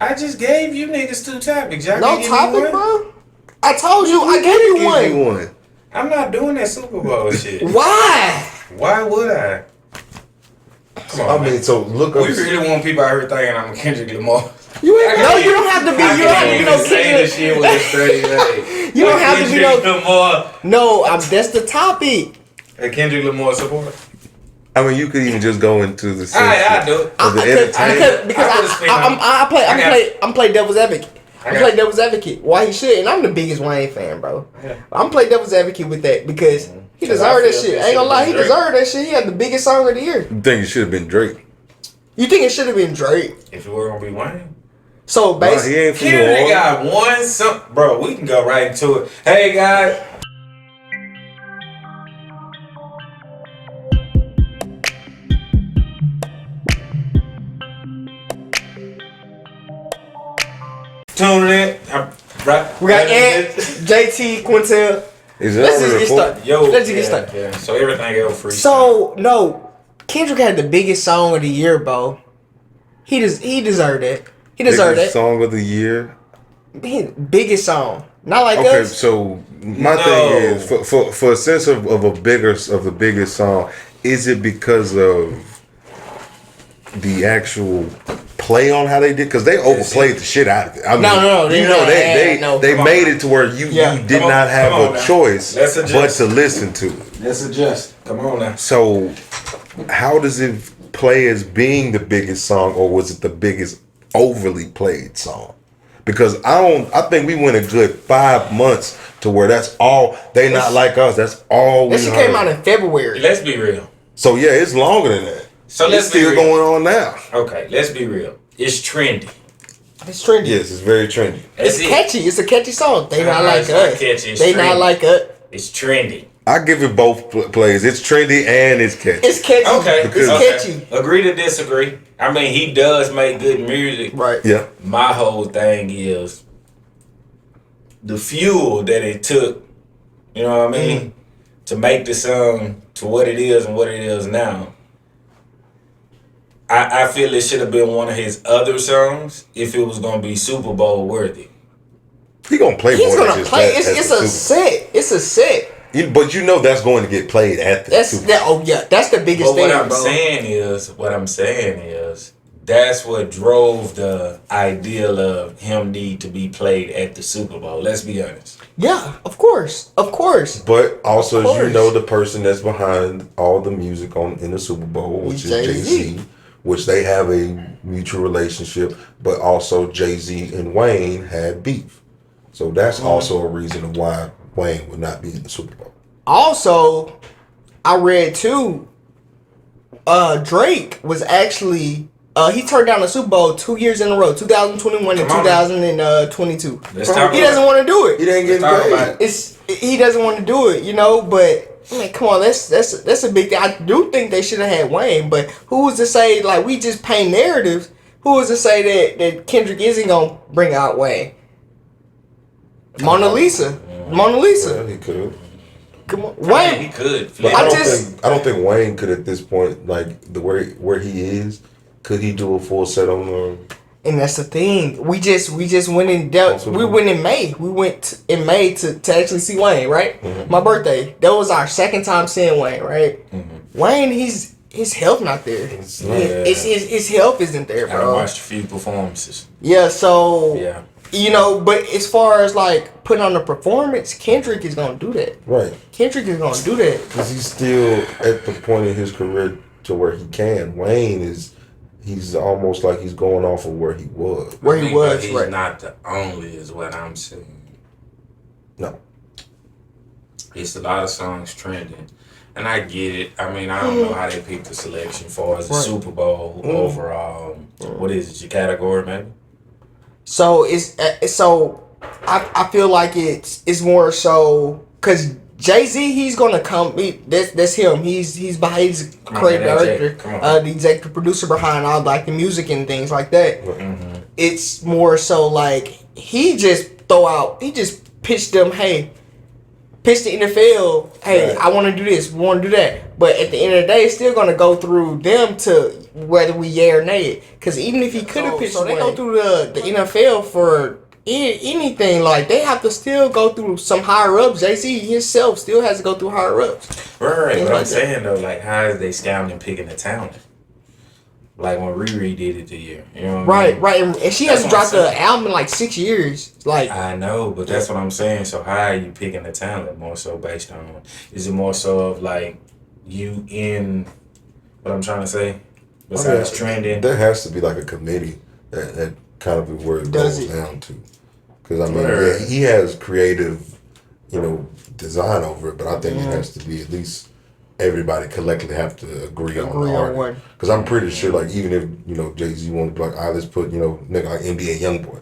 I just gave you niggas 2 topics. Y'all No can't give me topic, one? bro. I told you. I gave you one. I'm not doing that Super Bowl shit. Why? Why would I? Come on, man. so look up. We really want people out here thinking I'm a Kendrick Lamar. You ain't. No, you don't have to be. You don't have to be no say this shit with a straight face. You don't have to be Kendrick no. Lamar. No, that's the topic. A Kendrick Lamar support. I mean, you could even just go into the sense I do it. of the entertainment. Because I'm play devil's advocate. I'm play devil's advocate. Why he should? And I'm the biggest Wayne fan, bro. Yeah. I'm play devil's advocate with that because he deserved that shit. I ain't gonna lie, he deserved that shit. He had the biggest song of the year. You think it should have been Drake? You think it should have been Drake? If it were gonna be Wayne. So basically, he ain't from New Kendrick Orleans. got one song. Bro, we can go right into it. Hey, guys. Tune in. we got Ant, JT, Quintel. Is Let's that just over get the started. Yo, Let's just get started. Yeah. So everything else free. So no, Kendrick had the biggest song of the year, bro. He deserved it. He deserved it. Song of the year. Biggest song, not like Okay, us. so my thing is for a sense of the biggest song, is it because of the actual play on how they did? Because they overplayed the shit out of it. I mean, No, they made it to where you did not have a choice but to listen to it. Let's adjust. Come on now. So how does it play as being the biggest song, or was it the biggest overly played song? Because I think we went a good 5 months to where that's all they not like us. That's all we This shit came out in February. Let's be real. So yeah, it's longer than that. So it's let's still be real. going on now. Okay, let's be real. It's trendy. It's trendy. Yes, it's very trendy. It's catchy. It's a catchy song. They not like it's us. not catchy, it's They not trendy. like us. It's trendy. I give it both plays. It's trendy and it's catchy. It's catchy. Okay, It's catchy. Agree to disagree. I mean, he does make good music. Right. Yeah. My whole thing is the fuel that it took, you know what I mean, to make the song to what it is and what it is now. I feel it should have been one of his other songs if it was going to be Super Bowl worthy. He gonna play He's more than gonna just play. that It's at the a Super Bowl. set. It's a set. But you know that's going to get played at the That's Super Bowl. that. Oh yeah, that's the biggest But thing, what I'm bro. saying is, that's what drove the ideal of him need to be played at the Super Bowl. Let's be honest. Yeah, of course. But also, Of as you course. know, the person that's behind all the music in the Super Bowl, which is Jay-Z, which they have a mutual relationship, but also Jay-Z and Wayne had beef. So that's also a reason of why Wayne would not be in the Super Bowl. Also, I read too. Drake was actually he turned down the Super Bowl 2 years in a row, 2021 and 2022. Let's talk He doesn't want to do He it. didn't get Let's talk about paid. He doesn't want to do it, you know. But I mean, come on, that's a big thing. I do think they should have had Wayne, but who was to say like we just paint narratives? Who was to say that Kendrick isn't gonna bring out Wayne? Mona Lisa. Yeah, he could. Come on, I mean, Wayne. he could. But I I don't think Wayne could at this point, like the where he is. Could he do a full set on the? And that's the thing. We just went in dealt. We went in May. We went in May to actually see Wayne, right? Mm-hmm. My birthday. That was our second time seeing Wayne, right? Mm-hmm. Wayne, his health not there. His health isn't there, I bro. watched a few performances. Yeah, so Yeah. you know, but as far as like putting on a performance, Kendrick is gonna do that. Right. Kendrick is gonna do that. Because he's still at the point in his career to where he can. Wayne he's almost like he's going off of where he was. Where I he mean, was, but he's right? not the only, is what I'm saying. No. It's a lot of songs trending. And I get it. I mean, I don't know how they picked the selection for as a Right. Super Bowl overall. What is it, your category, maybe? So I feel like it's more so because Jay-Z, he's gonna come. That's him. He's behind. He's Come on, creative man, AJ. director, Come on. the executive producer behind all like the music and things like that. Mm-hmm. It's more so like he just pitched them, hey, pitch the NFL, hey, Right. I want to do this, we want to do that. But at the end of the day, it's still going to go through them to whether we yay or nay it. Because even if he could have pitched, so they go through the NFL for anything. Like, they have to still go through some higher ups. Jay-Z himself still has to go through higher ups. Right. Things But I'm like that. saying though, like, how is they scouting and picking the talent? Like when Riri did it the year, you know what I mean? Right. And she That's hasn't what I'm dropped an saying. album in like 6 years. Like, I know, but that's what I'm saying. So how are you picking the talent more so based on? Is it more so of like you in what I'm trying to say? Besides trending, There has to be like a committee that kind of is where it Does goes it? down to. Because I mean, Right. yeah, he has creative, design over it, but I think Mm-hmm. it has to be at least everybody collectively have to agree on Agree the on artist. one. Because I'm pretty sure, like, even if Jay-Z wanted to be like, let's put nigga like NBA YoungBoy.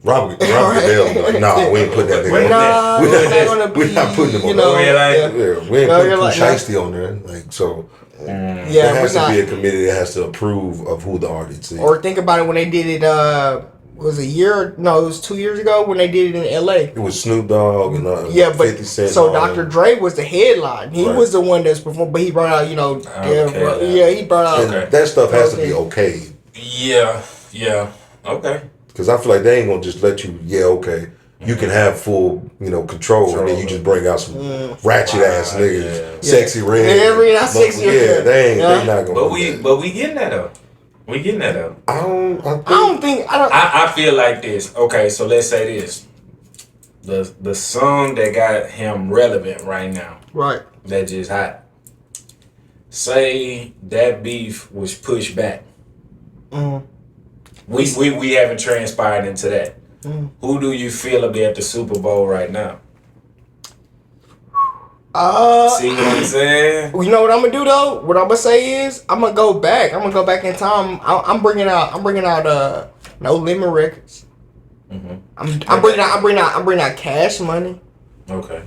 Robert Goodell would be like, nah, we ain't put that nigga. Nah, on. it's not gonna We're not putting him on. Yeah, like- Yeah, we ain't No, putting you're Pooh like- Shiesty on there. Like, so Yeah, there has we're to not. be a committee that has to approve of who the artist is. Or think about it when they did it. Was it a year? No, it was 2 years ago when they did it in L.A. It was Snoop Dogg and Yeah, but 50 Cent. so and all Dr. them. Dre was the headline. He Right. was the one that's performed, but he brought out, Okay. he brought out. And Okay. that stuff has to be okay. yeah, okay. Because I feel like they ain't going to just let you, okay. You can have full, control, and then you just bring out some ratchet ass niggas, yeah. sexy red. Yeah, bring out sexy Yeah, red. they Yeah. not gonna. But do that. we getting that though. We getting that though. I don't. I feel like this. Okay, so let's say this. The song that got him relevant right now, Right. that just hot. Say that beef was pushed back. Mm. We haven't transpired into that. Who do you feel will be at the Super Bowl right now? See what I'm saying? You know what I'm gonna do though? What I'm gonna say is I'm gonna go back. I'm gonna go back in time. I'm bringing out No Limit Records. Mm-hmm. I'm bringing out Cash Money, Okay.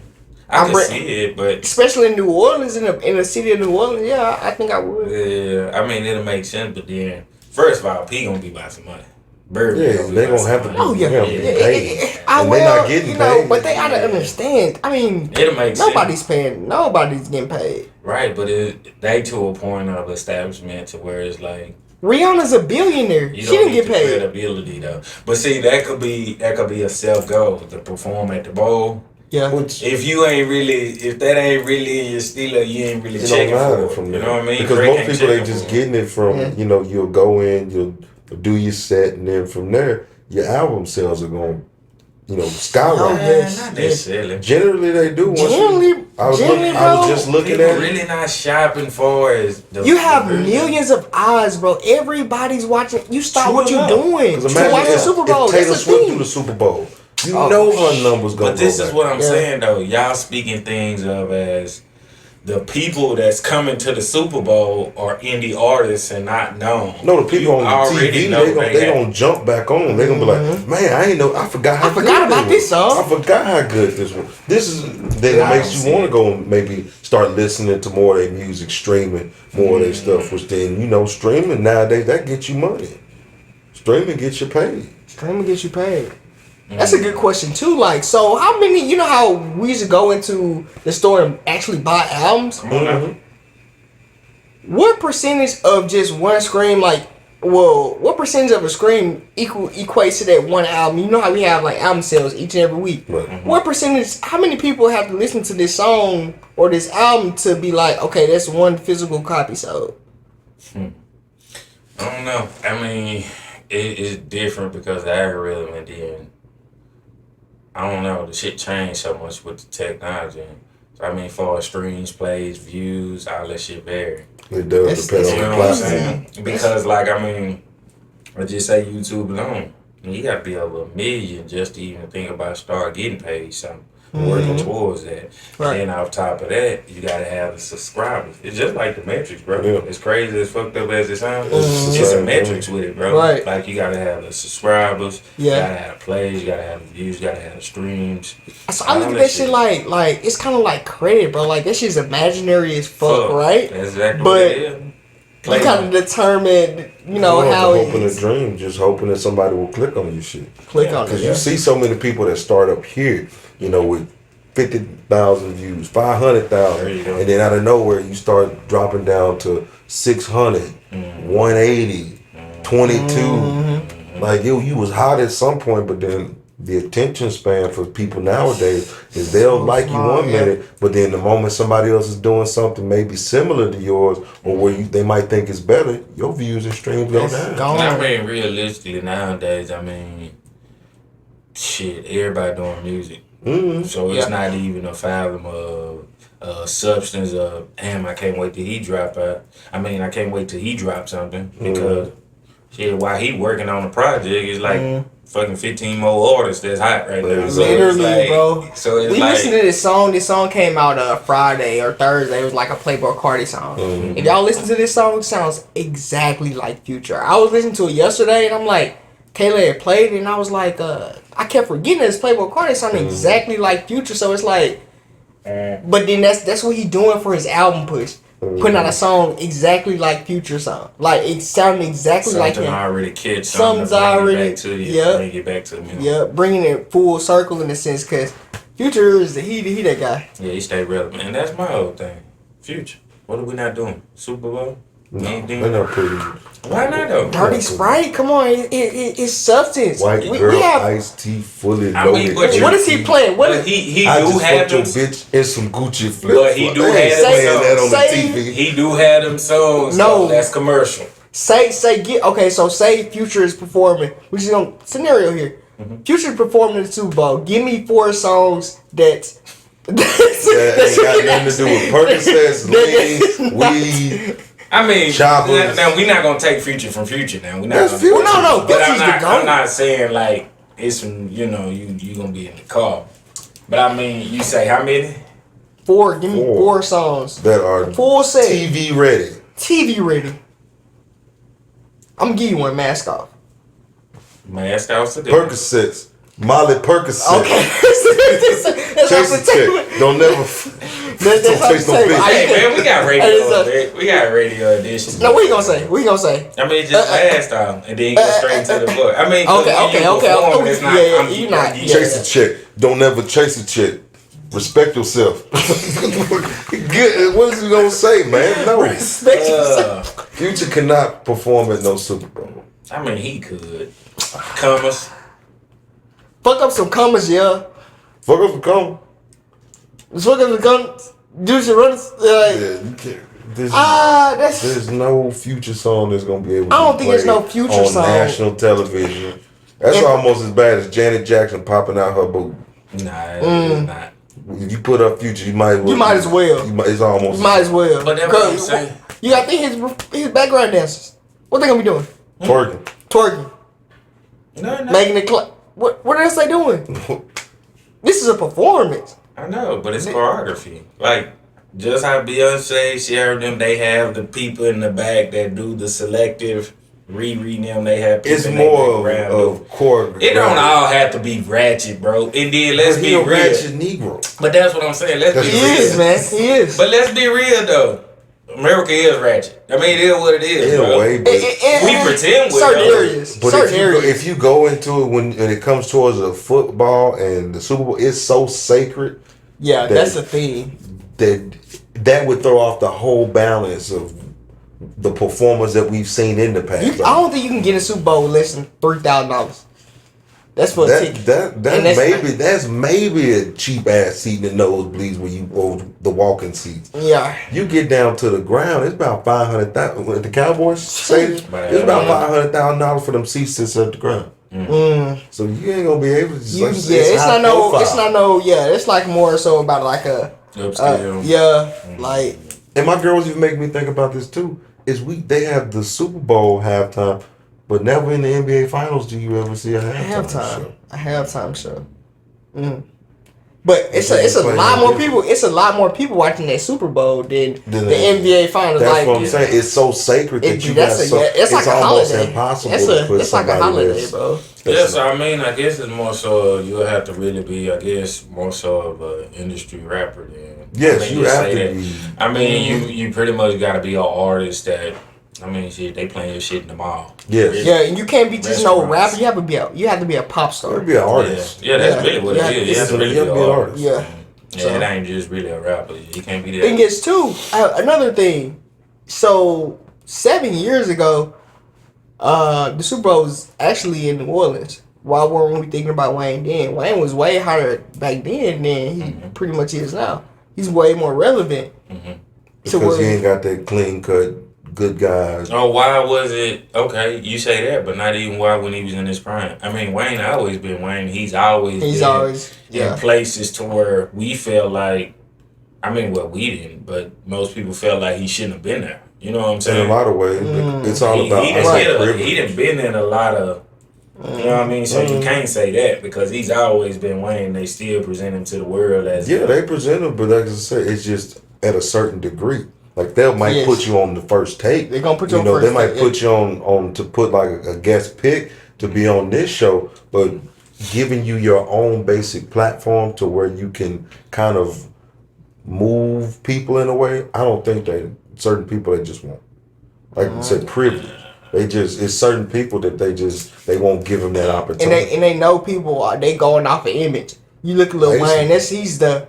I'm I can see it, but especially in New Orleans, in the city of New Orleans. Yeah, I think I would. yeah, I mean it'll make sense. But then, first of all, P gonna be by some money. Bird Yeah, be they by gonna some have to money. Oh yeah, Yeah, yeah, paid. I And will. they not getting paid. But they gotta understand. I mean, It'll make nobody's sense. paying. Nobody's getting paid. Right, but they to a point of establishment to where it's like Rihanna's a billionaire. you She don't didn't need get the paid. credibility though. But see, that could be a self goal to perform at the bowl. Yeah. Which If that ain't really in your stealer, you ain't really it don't checking matter for it. from You there. know what I mean? Because Drake most ain't people they checking just for it. getting it from Yeah. you'll go in, you'll do your set, and then from there your album sales are going skyrocket. Yes, Not yes. necessarily. Generally they do. Generally, I was bro, just looking People at really not shopping for is the you have the- millions of eyes, bro. Everybody's watching. You stop True what you're enough. doing Because to imagine watch the Super Bowl. if Taylor That's the Swift do thing. the Super Bowl, you Oh, know her numbers gonna But this go is back. what I'm Yeah. saying though. Y'all speaking things of as the people that's coming to the Super Bowl are indie artists and not known. No, the people You on already TV, know they got- gonna jump back on. They gonna be like, man, I ain't know. I forgot how I forgot good about it this was. song. I forgot how good this was. This is then it I makes don't you see want to it. go and maybe start listening to more of their music, streaming more of their stuff. Which then streaming nowadays that gets you money. Streaming gets you paid. Streaming gets you paid. That's a good question too. Like, so how many? You know how we used to go into the store and actually buy albums. Come on now. What percentage of just one scream, what percentage of a scream equates to that one album? You know how we have like album sales each and every week. Right. What percentage? How many people have to listen to this song or this album to be like, okay, that's one physical copy sold? I don't know. I mean, it's different because the algorithm and then I don't know. The shit changed so much with the technology. So I mean, for streams, plays, views, all that shit vary. It does depend That's You on know the what I'm platform. saying? Because I just say YouTube alone. You got to be over 1 million just to even think about start getting paid something. Working towards that. Right. And then off top of that, you gotta have the subscribers. It's just like the metrics, bro. Yeah. It's crazy as fucked up as it sounds. It's the It's a same metrics thing. with it, bro. Right. Like you gotta have the subscribers, Yeah. you gotta have plays, you gotta have the views, you gotta have the streams. So I look at that shit like it's kind of like credit, bro. Like that shit's imaginary as fuck, right? That's exactly But what it is. You kind of determine, how it's hoping it a dream, just hoping that somebody will click on your shit. click on it. Because Yeah. you see so many people that start up here, with 50,000 views, There 500,000, you go. and then out of nowhere you start dropping down to 600, 180, 22. Like you was hot at some point, but then the attention span for people nowadays is they'll like you one minute, but then the moment somebody else is doing something maybe similar to yours or where they might think it's better, your views and streams go down. I mean, realistically nowadays, I mean, shit, everybody doing music. So it's not even a fathom of substance of, damn, I can't wait till he drop out. I mean, I can't wait till he drop something because shit, while he working on the project, it's like fucking 15 more artists that's hot right now. So literally, bro. So it's we listened to this song. This song came out Friday or Thursday. It was like a Playboi Carti song. If y'all listen to this song, it sounds exactly like Future. I was listening to it yesterday, and I'm like, Kayla had played it, and I was like, I kept forgetting this Playboi Carti sounded exactly like Future. So it's like, but then that's what he doing for his album push. Putting out a song exactly like Future song. Like, it sounded exactly like him. Already catch Something's already, back to you. Bring it back to me. Yeah, bringing it full circle in a sense, because Future is he that guy. Yeah, he stay relevant. And that's my whole thing. Future. What are we not doing? Super Bowl? No, they're not pretty. Why not though? Dirty Sprite, come on, it's substance. White girl, iced tea, fully loaded. What is he playing? But he I do just have fucked your them. bitch in some Gucci flips. But he do have them that on songs. the TV. He do have them songs. No. though. That's commercial. Say Future is performing, which is on scenario here. Future is performing in the Super Bowl. Give me 4 songs that That ain't got nothing to do with Percocets, lean, weed. I mean, Choppers. now we're not gonna take Future from Future. Now we're not. That's Gonna, Future. No, But Future's the GOAT. I'm not saying like it's from you gonna be in the car. But I mean, you say how many? 4. Give me 4 songs that are full set, TV ready. TV ready. I'm gonna give you one. Mask off. Mask off today. Percocets, Molly Percocet. Okay. Chase the chick. Don't never. That's Don't how chase no I say it. bitch. Hey man, we got radio. Hey, We got radio edition. No, what you gonna say? What you gonna say? I mean, just last time, and then go straight to the book. I mean, 'cause when you perform, it's not. Yeah, I'm you not. you- Chase the chick. Don't ever chase a chick. Respect yourself. Good. What is he gonna say, man? No. Respect yourself. Future cannot perform at no Super Bowl. I mean, he could. Commas. Fuck up some commas, yeah. Fuck up the come. Let's fuck up some commas. Do some runs. Yeah, you can't. There's no Future song that's gonna be able to I don't be think there's played no Future on song. national television. That's almost as bad as Janet Jackson popping out her boob. Nah, it's not. If you put up Future, you might as well. You might as well. It's almost. You might as well. But that's what I'm saying. You gotta think his background dancers. What they gonna be doing? twerking. Twerking. No. Making it what else they doing? This is a performance. I know, but it's choreography. Like, just how Beyonce, Cher, them, they have the people in the back that do the selective reading them. They have people It's in their more background. of choreography. It don't all have to be ratchet, bro. And then let's be real. Ratchet Negro. But that's what I'm saying. Let's be He real. is, man. He is. But let's be real though. America is ratchet. I mean, it is what it is. In bro. a way, but We pretend we're certain not. areas. But certain areas. if you go into it when it comes towards the football and the Super Bowl, it's so sacred Yeah, that's the thing. that would throw off the whole balance of the performers that we've seen in the past. I don't think you can get a Super Bowl with less than $3,000. That's for a ticket. That's maybe a cheap ass seat in the nosebleeds where you or the walking seats. Yeah. You get down to the ground, it's about $500,000. What the Cowboys say, it's about $500,000 for them seats that's at the ground. So you ain't gonna be able to. It's like more so about like a Upscale. like. And my girls even make me think about this too. They have the Super Bowl halftime, but never in the NBA Finals do you ever see a halftime show. A halftime show. But it's a lot more people. It's a lot more people watching that Super Bowl than the NBA Finals. That's what I'm saying. It's so sacred that you got it's like a almost holiday. impossible to put it's like a holiday, bro. Yes, I mean, I guess it's more so you'll have to really be, I guess, more so of an industry rapper then. Yes, I mean, you have to that. be. I mean, you pretty much got to be an artist that, I mean, shit, they playing your shit in the mall. Yes. Yeah, and you can't be just no Restaurants. rapper. You have to be a pop star. You be an artist. Yeah, that's really what it is. You have to really be an artist. Yeah. Yeah, it ain't just really a rapper. He can't be that. Thing is, too, another thing. So 7 years ago, the Super Bowl was actually in New Orleans. Why weren't we thinking about Wayne then? Wayne was way hotter back then than he pretty much is now. He's way more relevant. Because he ain't got that clean cut, good guys. Oh, why was it? Okay, you say that, but not even why when he was in his prime. I mean, Wayne always been Wayne. He's always in places to where we felt like, I mean, well, we didn't, but most people felt like he shouldn't have been there. You know what I'm saying? In a lot of ways, it's all about privilege. He done been in a lot of, you know what I mean? So you can't say that because he's always been Wayne. They still present him to the world as they present him, but like I said, it's just at a certain degree. Like they might put you on the first take. They're gonna put you on first. They might put you on to put like a guest pick to be on this show, but giving you your own basic platform to where you can kind of move people in a way. I don't think that certain people they just won't. Like you said, privilege. It's certain people that they won't give them that opportunity. And they know people they going off an image. You look at Lil Wayne. He's the.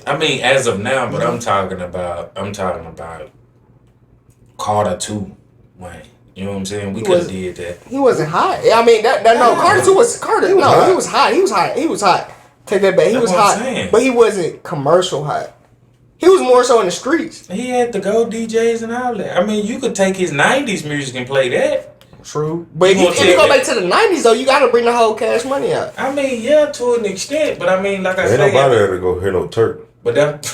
I mean, as of now, but I'm talking about Carter 2 Wayne. You know what I'm saying? We could have did that. He wasn't hot. I mean, Carter 2 was Carter. He was hot. He was hot. Take that back. He was hot, but he wasn't commercial hot. He was more so in the streets. He had the go DJs and all that. I mean, you could take his 90s music and play that. True. But if you go back to the 90s, though, you got to bring the whole Cash Money out. I mean, yeah, to an extent. But I mean, like I said. Ain't nobody ever go hear no Turk. But that.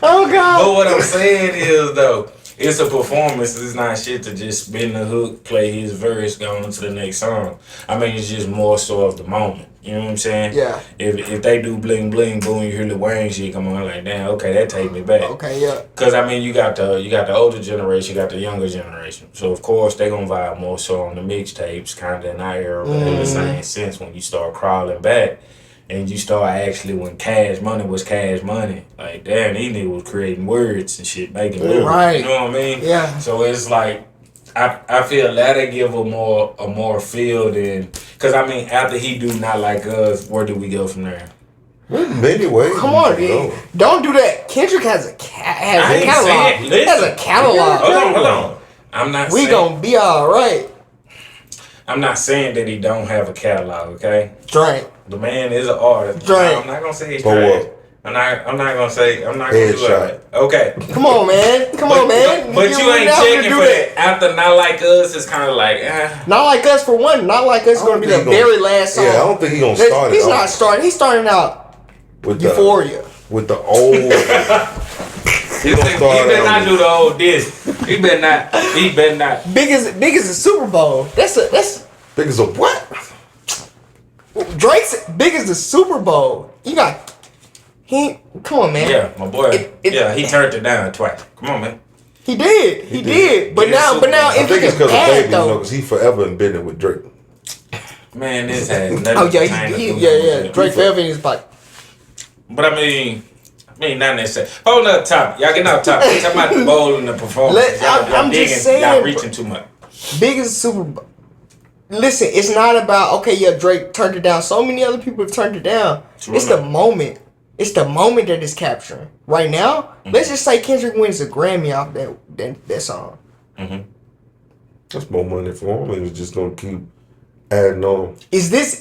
Oh, God. But what I'm saying is, though, it's a performance. It's not shit to just spin the hook, play his verse, go on to the next song. I mean, it's just more so of the moment. You know what I'm saying? Yeah. If they do bling bling boom, you hear Lil Wayne shit come on, like damn, okay, that take me back. Okay, yeah. Cause I mean, you got the older generation, you got the younger generation. So of course they gonna vibe more so on the mixtapes, kind of in our era, but in the same sense when you start crawling back. And you start actually when Cash Money was Cash Money, like damn, these niggas was creating words and shit, making lyrics. Right. You know what I mean? Yeah. So it's like I feel that'll give a more feel than because I mean after he do Not Like Us, where do we go from there? Many ways. Come on, dude. Don't do that. Kendrick has a catalog. He has a catalog. Hold on. I'm not. We gonna be all right. I'm not saying that he don't have a catalog. Okay. Drake. The man is an artist. Drake. I'm not gonna say he's trash. I'm not gonna do that. Okay. Come on, man. But you ain't checking for that. After Not Like Us, it's kind of like, Not Like Us for one. Not Like Us is gonna be the very last song. Yeah, I don't think he's gonna start. He's not starting. He's starting out with Euphoria. With the old. He better not do the old disc. He better not. Big as the Super Bowl. That's big as a what? Drake's big as the Super Bowl. You got come on, man. Yeah, my boy. He turned it down twice. Come on, man. He did. But now I think it's because of Baby, because he forever been it with Drake. Man, this has nothing. Yeah. Drake forever in his pocket. But I mean, not necessarily. Hold up, top. Y'all getting off top. Talking about the bowl and the performance. I'm just saying. Y'all reaching too much. Big as the Super Bowl. Listen, it's not about Drake turned it down. So many other people have turned it down. It's the moment. It's the moment that it's capturing. Right now, let's just say Kendrick wins a Grammy off that song. Mm-hmm. That's more money for him. He's just gonna keep adding on. Is this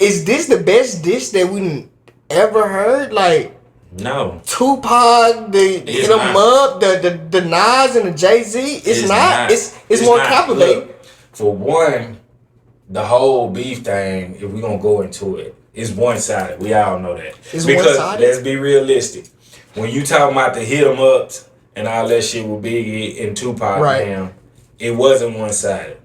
the best diss that we ever heard? Like no. Tupac, the Hit 'Em Up, the Nas and the Jay-Z. It's not. It's more captivating. Look, for one, the whole beef thing, if we're gonna go into it, is one-sided. We all know that. It's because one-sided? let's be realistic. When you talk about the Hit 'Em Ups and all that shit with Biggie and Tupac, right. It wasn't one-sided.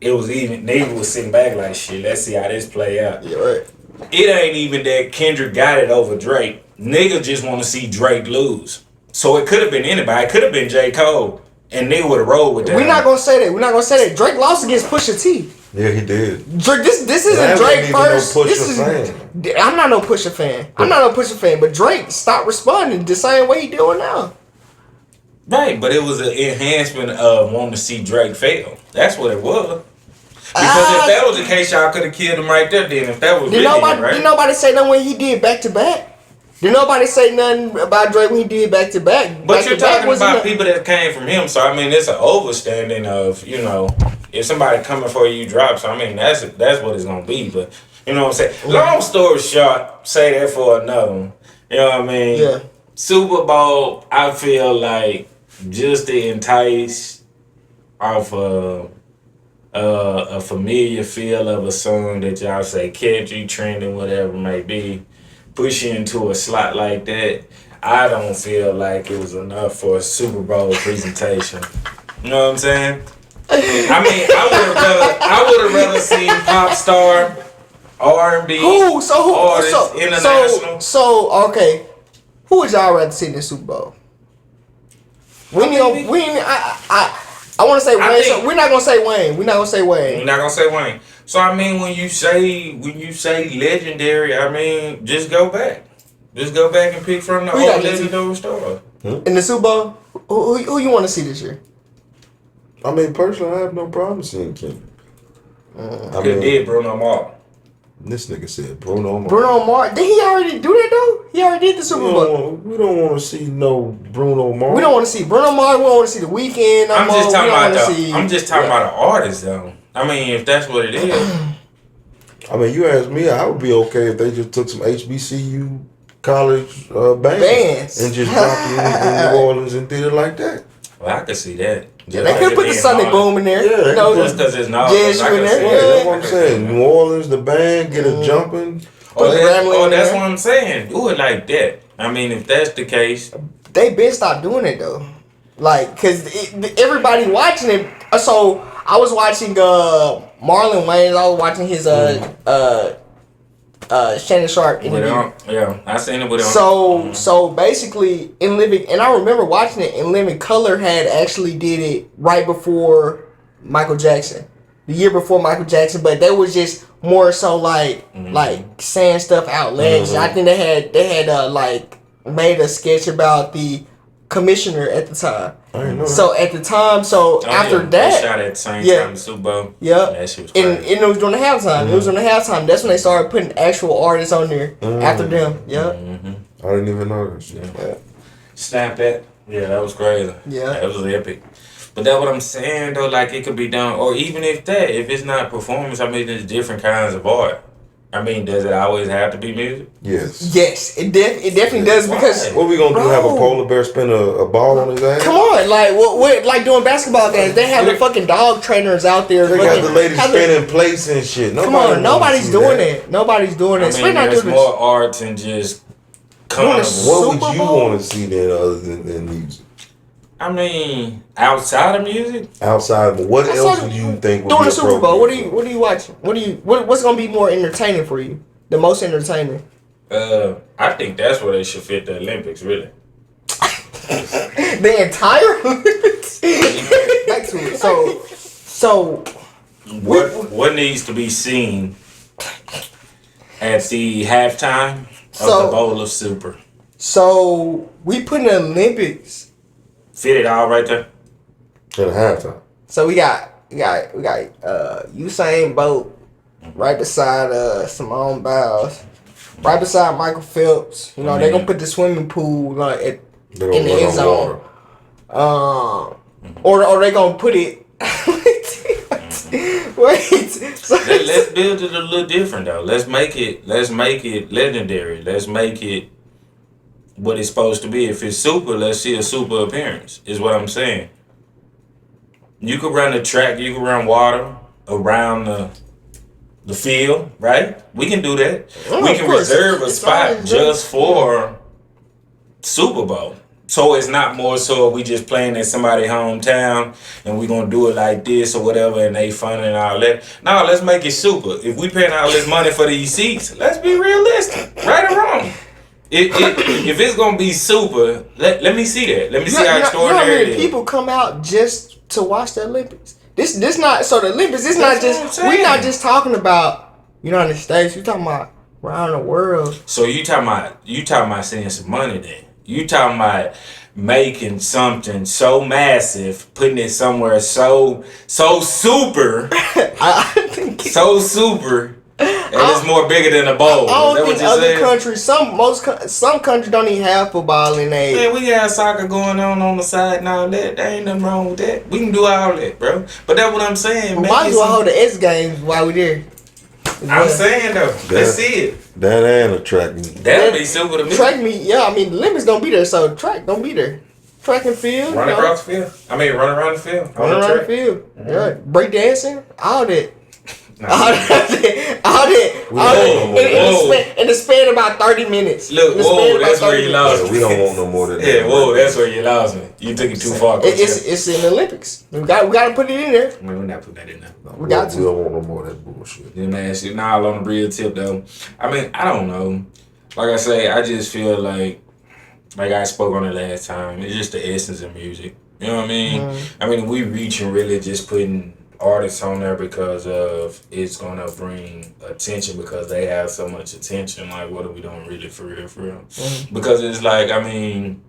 It was even. Niggas was sitting back like, shit, let's see how this play out. Yeah, right. It ain't even that Kendrick got it over Drake. Niggas just want to see Drake lose. So it could have been anybody. It could have been J. Cole. And they would have rolled with that. We're not gonna say that. Drake lost against Pusha T. Yeah, he did. Drake, this isn't Drake first. I'm not no Pusha fan. But Drake stopped responding the same way he doing now. Right, but it was an enhancement of wanting to see Drake fail. That's what it was. Because if that was the case, y'all could have killed him right there. Then if that was Did really nobody, it, right? did nobody say nothing when he did back to back? Did nobody say nothing about Drake when he did back to back? But you're talking about people that came from him, so I mean, it's an overstanding of, you know, if somebody coming for you drops. So I mean, that's what it's gonna be. But you know what I'm saying. Long story short, say that for another one. You know what I mean? Yeah. Super Bowl, I feel like just to entice off a familiar feel of a song that y'all say catchy, trending, whatever it may be, push you into a slot like that. I don't feel like it was enough for a Super Bowl presentation. You know what I'm saying? I mean, I would have rather seen pop star, R&B, artists, international. So okay, who would y'all rather see in the Super Bowl? I want to say Wayne. So we're not gonna say Wayne. We're not gonna say Wayne. We're not gonna say Wayne. So I mean, when you say legendary, I mean, just go back. Just go back and pick from the old legendary stars. In the Super Bowl, who you want to see this year? I mean, personally, I have no problem seeing Kendrick. I mean, did Bruno Mars. This nigga said Bruno Mars. Bruno Mars. Did he already do that though? He already did the Super Bowl. We don't want to see no Bruno Mars. We don't want to see Bruno Mars. We don't want to see The Weeknd. I'm just talking about the artist though. I mean, if that's what it is. I mean, you ask me, I would be okay if they just took some HBCU college bands and just dropped it in New Orleans and did it like that. Well, I could see that. Yeah, they could put the Sonic Boom in there. Yeah, you know, just because it's not. Jazz in there. That's what I'm saying. New Orleans, the band, get it jumping. That's what I'm saying. Do it like that. I mean, if that's the case, they been stopped doing it though. Like, cause everybody watching it. So I was watching Marlon Wayans. I was watching his Shannon Sharp interview. Yeah, I seen it with him. So basically, In Living, and I remember watching it. In Living Color had actually did it right before Michael Jackson, the year before Michael Jackson. But they was just more so like saying stuff out loud. I think they had like made a sketch about the commissioner at the time. I didn't know so at the time, after that, they shot at the same time the Super Bowl. Yeah, that shit was crazy. and it was during the halftime. It was during the halftime. That's when they started putting actual artists on there after them. Yeah, I didn't even know that shit. Yeah. Snap that. Yeah, that was crazy. Yeah, that was epic. But that's what I'm saying though. Like it could be done, or even if it's not performance, I mean, there's different kinds of art. I mean, does it always have to be music? Yes. Yes, it definitely does because. What we gonna do? Have a polar bear spin a ball on his ass? Come on, like what like doing basketball games? They have the fucking dog trainers out there. They got the ladies spinning plates and shit. Nobody's doing it. Nobody's doing it. I mean, there's more art than just carnival. What would you want to see then other than music? I mean, outside of music. Outside, but what else would you think would during be the Super Bowl? What are you watching? What's gonna be more entertaining for you? The most entertaining? I think that's where they should fit the Olympics. Really. The entire Olympics. Back to it. So. What needs to be seen at the halftime of the Bowl of Super? So we put in the Olympics. Fit it all right there. At halftime. So we got Usain Bolt right beside Simone Biles, right beside Michael Phelps. You know, they're gonna put the swimming pool like in the end zone. Or they gonna put it. Wait. So Let's build it a little different though. Let's make it legendary. Let's make it what it's supposed to be. If it's super, let's see a super appearance, is what I'm saying. You could run the track, you could run water around the field, right? We can do that. We can reserve a spot just for Super Bowl. So it's not more so we just playing in somebody's hometown and we gonna do it like this or whatever and they fun and all that. No, let's make it super. If we paying all this money for these seats, let's be realistic, right or wrong. If it's gonna be super, let me see that. Let me see how extraordinary it is. People come out just to watch the Olympics. This not so the Olympics. It's not just we're not just talking about United States. We're talking about around the world. So you talking about seeing some money then? You talking about making something so massive, putting it somewhere so super, I think so super, and it's more bigger than a bowl. I Is that don't what think you other said? countries, some countries don't even have football in a. Man, we got soccer going on the side and all that. There ain't nothing wrong with that. We can do all that, bro. But that's what I'm saying. We might as well hold the X Games while we there. I'm saying though, let's see it. That and a track meet. That'd be super to me. Track meet, yeah. I mean, the limits don't be there, so track don't be there. Track and field, Run you know, across the field. I mean, run around the field. run On the around the track. field, yeah. Break dancing, all that. Nah. All that. In the span of about 30 minutes. Look, In the span whoa, of about that's where 30 you minutes. lost Yeah, we don't want no more than that. Yeah, whoa, that's where you lost me. You took it too far. Coach. It's in the Olympics. We got to put it in there. Man, we're not putting that in there. We got to. We don't want no more of that bullshit. Yeah, man, shit, all on the real tip though. I mean, I don't know. Like I say, I just feel like I spoke on it last time. It's just the essence of music. You know what I mean? Mm-hmm. I mean, we reaching really just putting artists on there because of it's gonna bring attention because they have so much attention. Like, what are we doing really for real? Mm-hmm. Because it's like, I mean,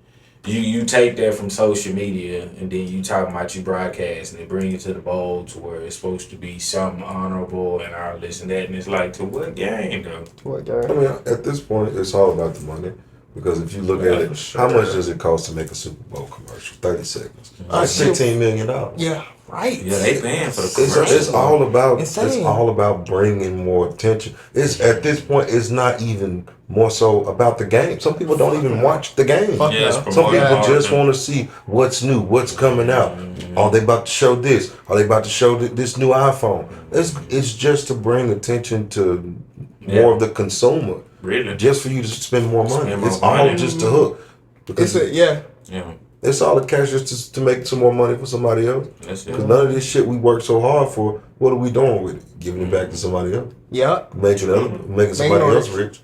you take that from social media and then you talking about you broadcast and they bring it to the bowl to where it's supposed to be something honorable and all this and that, and it's like, to what game though? I mean, at this point, it's all about the money. Because if you look at it, how much does it cost to make a Super Bowl commercial? 30 seconds. That's $15 million. Yeah, right. Yeah, they paying for the commercial. It's all about Insane. it's all about bringing more attention. It's at this point, it's not even more so about the game. Some people don't even watch the game. Fuck Yeah, it's no. promoting Some people just marketing. want to see what's new, what's coming out. Are they about to show this? Are they about to show this new iPhone? It's just to bring attention to more of the consumer, Really? just for you to spend more money. Spend more It's all money. just a hook. Because Yeah. Yeah, it's all the cash just to make some more money for somebody else. that's Because it. none of this shit we work so hard for, what are we doing with it? Giving it back to somebody else, Yeah. making somebody Making else rich.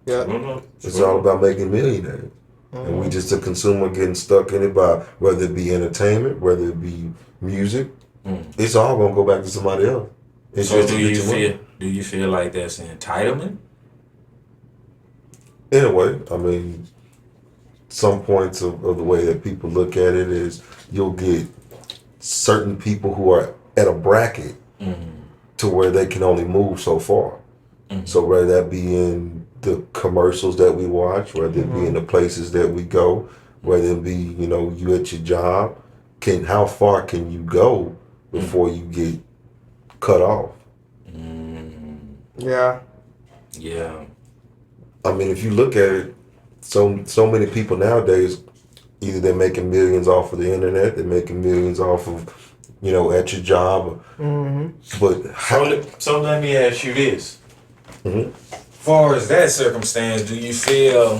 Yeah. It's all about making millionaires. And we just a consumer getting stuck in it by whether it be entertainment, whether it be music. It's all gonna go back to somebody else. It's So just do to you get your money. feel like that's entitlement? In a way, I mean, some points of the way that people look at it is you'll get certain people who are at a bracket to where they can only move so far. So whether that be in the commercials that we watch, whether it be in the places that we go, whether it be, you at your job, how far can you go before you get cut off? Yeah. Yeah. I mean, if you look at it, so many people nowadays, either they're making millions off of the internet, they're making millions off of, at your job. But So let me ask you this. Mhm. Far as that circumstance, do you feel,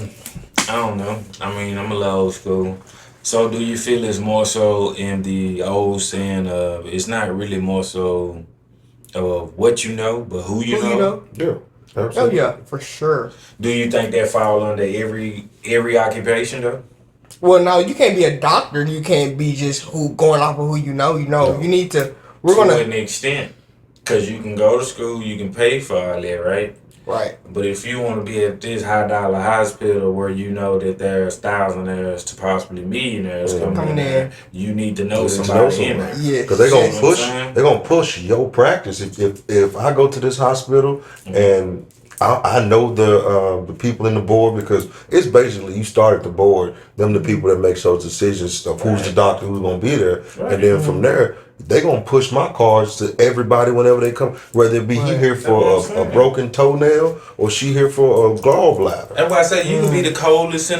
I don't know, I mean, I'm a little old school. So do you feel it's more so in the old saying of, it's not really more so of what you know, but who you know? yeah, Oh absolutely. yeah, for sure. Do you think that fall under every occupation though? Well, no, you can't be a doctor. You can't be just going off of who you know. You need to. We're To gonna an extent. Because you can go to school, you can pay for all that, right? right. But if you want to be at this high dollar hospital where you know that there's thousandaires to possibly millionaires coming Coming in there, in. you need to know You need to somebody know in somebody. there. Yeah. Because they're See gonna what I'm push. saying? They're gonna push your practice. If I go to this hospital and I know the people in the board, because it's basically you start at the board. Them the people that make those decisions of who's the doctor, who's gonna be there, Right. and then from there they gonna push my cards to everybody whenever they come. Whether it be he Right. here for a broken toenail or she here for a gallbladder. That's why I say you could be the coldest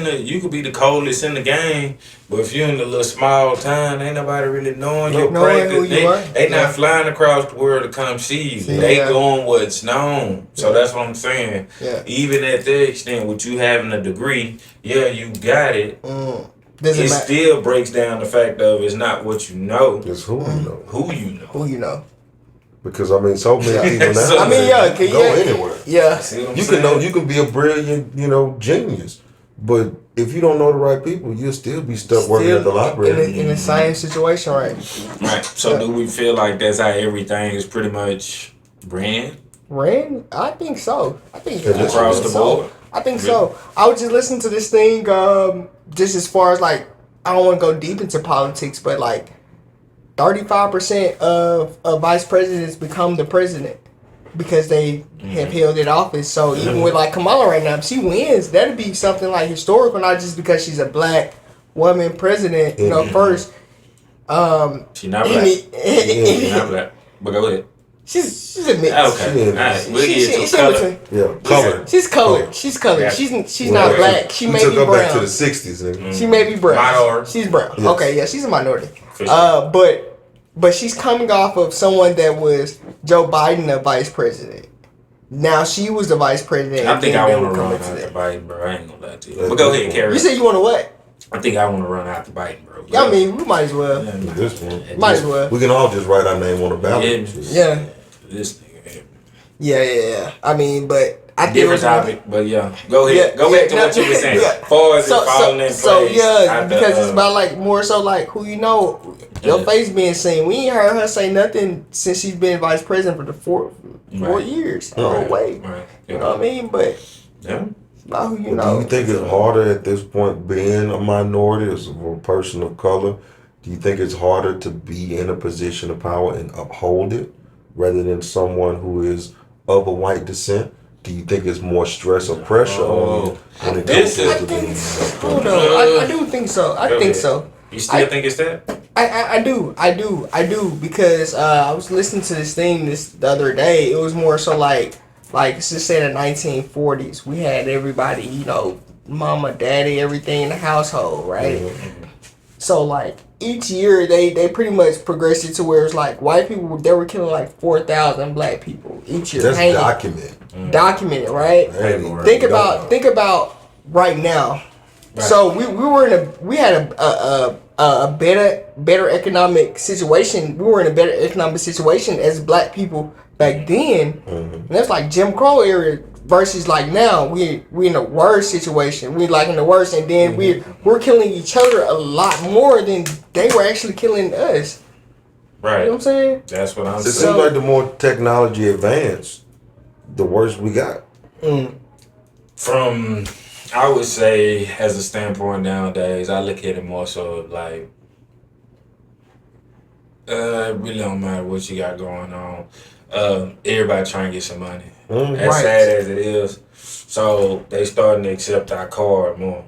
in the game, but if you're in a little small town, ain't nobody really knowing your Knowing practice. who you are. They Yeah. not flying across the world to come see you. See, They yeah. going what's known. So that's what I'm saying. Yeah. Even at that extent, with you having a degree, yeah, you got it. Doesn't It matter still breaks down the fact of it's not what you know, It's who you know. who you know. who you know. Because I mean, so many people now. So- I mean, yeah, go yeah. anywhere. Yeah. See what I'm You saying? can know, you can be a brilliant, genius, but if you don't know the right people, you'll still be stuck working at the library. in the same situation, right? Right. So do we feel like that's how everything is pretty much ran? Ran? I think so. I think Across I think the so. board? I think so. I was just listening to this thing, just as far as like I don't want to go deep into politics, but like 35% of vice presidents become the president because they have held that office. So even with like Kamala right now, if she wins, that'd be something like historical, not just because she's a black woman president, you know, first. She not black. She not black. But go ahead. She's a mix. Okay. All right. We'll get to color. Yeah, color. She's colored. She's colored. Yeah. She's not black. She may be took her back to brown. the 60s. Nigga. She may be brown. Minority. She's brown. Yes. Okay, yeah, she's a minority. For sure. But she's coming off of someone that was Joe Biden, the vice president. Now she was the vice president. I think and I then want to they would run come into after that. Biden, bro. I ain't gonna lie to you. But go ahead, Carrie. You said you want to what? I think I want to run after Biden, bro. Yeah, I mean, we might as well. Yeah, At this point. Might as well. We can all just write our name on the ballot. Yeah. This nigga. Yeah. I mean, but I think Different topic, but yeah. Go ahead. Go back to what you were saying. As far as it falling in place. So yeah, after, because it's about like more so like who you know, your face being seen. We ain't heard her say nothing since she's been vice president for the four years. No way. Right. You know what I mean? But Yeah. about who you Do know. you think it's harder at this point being a minority as a person of color? Do you think it's harder to be in a position of power and uphold it rather than someone who is of a white descent? Do you think it's more stress or pressure on you when it comes This to is- Hold on, I do think so. I think so. You still think it's that? I do because I was listening to this thing the other day. It was more so like let's just say the 1940s. We had everybody, you know, mama, daddy, everything in the household, right? Mm-hmm. So like each year they pretty much progressed it to where it's like white people they were killing like 4,000 black people each year. That's hanging. documented, right? Hey, Think about right now. Right. So we had a better economic situation. We were in a better economic situation as black people back then. And that's like Jim Crow era versus like now we in a worse situation. We like in the worst, and then we're killing each other a lot more than they were actually killing us. Right. You know what I'm saying? That's what I'm It saying. seems like the more technology advanced, the worse we got. From, I would say, as a standpoint nowadays, I look at it more so like, it really don't matter what you got going on. Everybody trying to get some money. As Right. sad as it is. So they starting to accept our card more.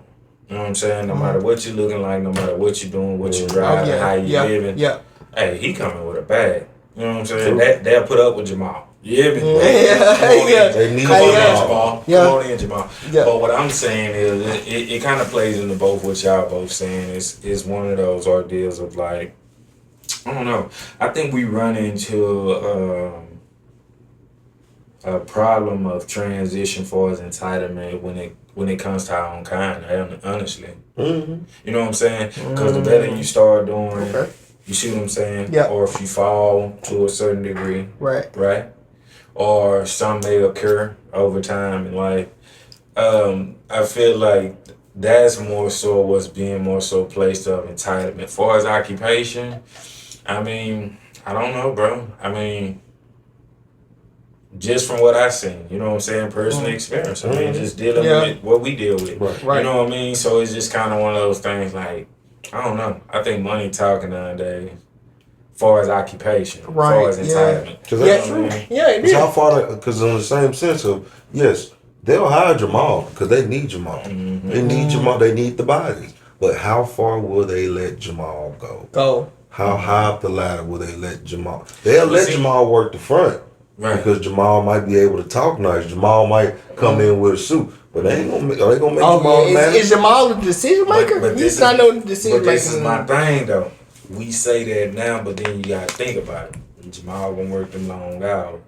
You know what I'm saying? No matter what you looking like, no matter what you doing, what you driving, how you living. Yeah. Hey, he coming with a bag. You know what I'm saying? They'll put up with Jamal. You hear me? Yeah. Come on in. Yeah. They need Come on in, Yeah. Jamal. Yeah. Come on in, Jamal. Yeah. But what I'm saying is, it kind of plays into both what y'all both saying. It's one of those ordeals of like, I don't know. I think we run into a problem of transition for as entitlement when it comes to our own kind. Honestly, you know what I'm saying? Because the better you start doing, Okay. you see what I'm saying? Yeah. Or if you fall to a certain degree, Right. right? Or some may occur over time in life. I feel like that's more so what's being more so placed of entitlement. Far as occupation, I mean, I don't know, bro. I mean, just from what I seen, you know what I'm saying? Personal experience. I mean, just dealing with what we deal with. Right. You know what I mean? So it's just kind of one of those things like, I don't know. I think money talking nowadays. Far as occupation, Right, far as yeah. entitlement. Cause Yeah, that's true. Yeah, it It's is. how far, because in the same sense of, yes, they'll hire Jamal because they need Jamal. They need Jamal. They need the bodies. But how far will they let Jamal go? Go. How high up the ladder will they let Jamal? They'll let See- Jamal work the front Right. because Jamal might be able to talk nice. Jamal might come in with a suit, but they ain't gonna make. Are they gonna make Jamal Oh, yeah. mad? Is Jamal the decision maker? But He's not no decision But maker. this is my thing though. We say that now, but then you gotta think about it. Jamal gonna work them long hours.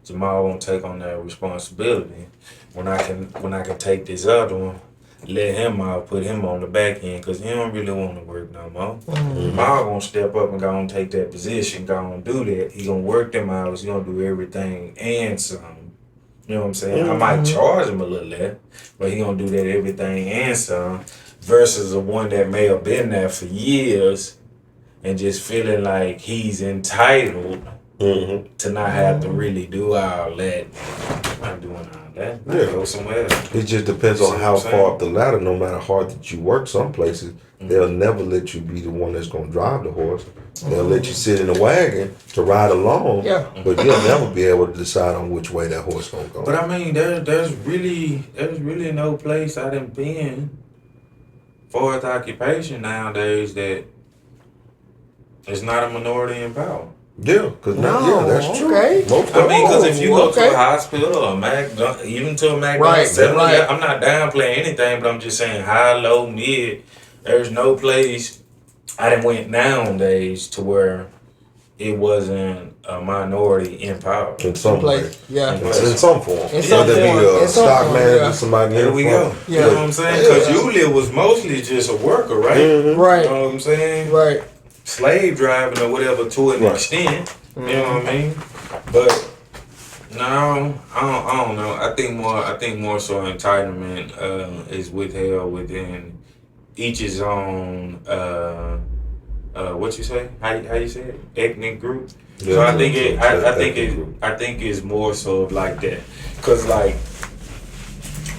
Jamal gonna take on that responsibility. When I can take this other one, let him out, put him on the back end, cause he don't really want to work no more. Jamal gonna step up and go and take that position, go and do that. He gonna work them hours. He gonna do everything and some. You know what I'm saying? I might charge him a little less, but he gonna do that everything and some. Versus the one that may have been there for years and just feeling like he's entitled to not have to really do all that. I'm not doing all that. I Yeah. go somewhere else. It just depends See on what how I'm saying? far up the ladder. No matter how hard that you work, some places they'll never let you be the one that's gonna drive the horse. They'll let you sit in the wagon to ride along, Yeah. but you'll never be able to decide on which way that horse gonna go. But I mean, there's really no place I done been for its occupation nowadays that is not a minority in power. Yeah, because No, that's true. okay. Most I mean, because if you go okay. to a hospital or a even to a McDonald's, Right, seven, right. I'm not downplaying anything, but I'm just saying high, low, mid. There's no place I done went nowadays to where it wasn't a minority in power. in some way. Place. Yeah. In In some form. In some Whether it form. be a In some stock form, manager, yeah. somebody There in we front. go. You know what I'm saying? Because Yulia was mostly just a worker, right? Mhm. Right. You know what I'm saying? Right. Slave driving or whatever to an Right. extent. You know what I mean? But no, I don't know. I think more so entitlement is withheld within each his own what you say? How you say it? Ethnic group. Yeah, So I think it ethnic group. I think it's more so of like that. Cause like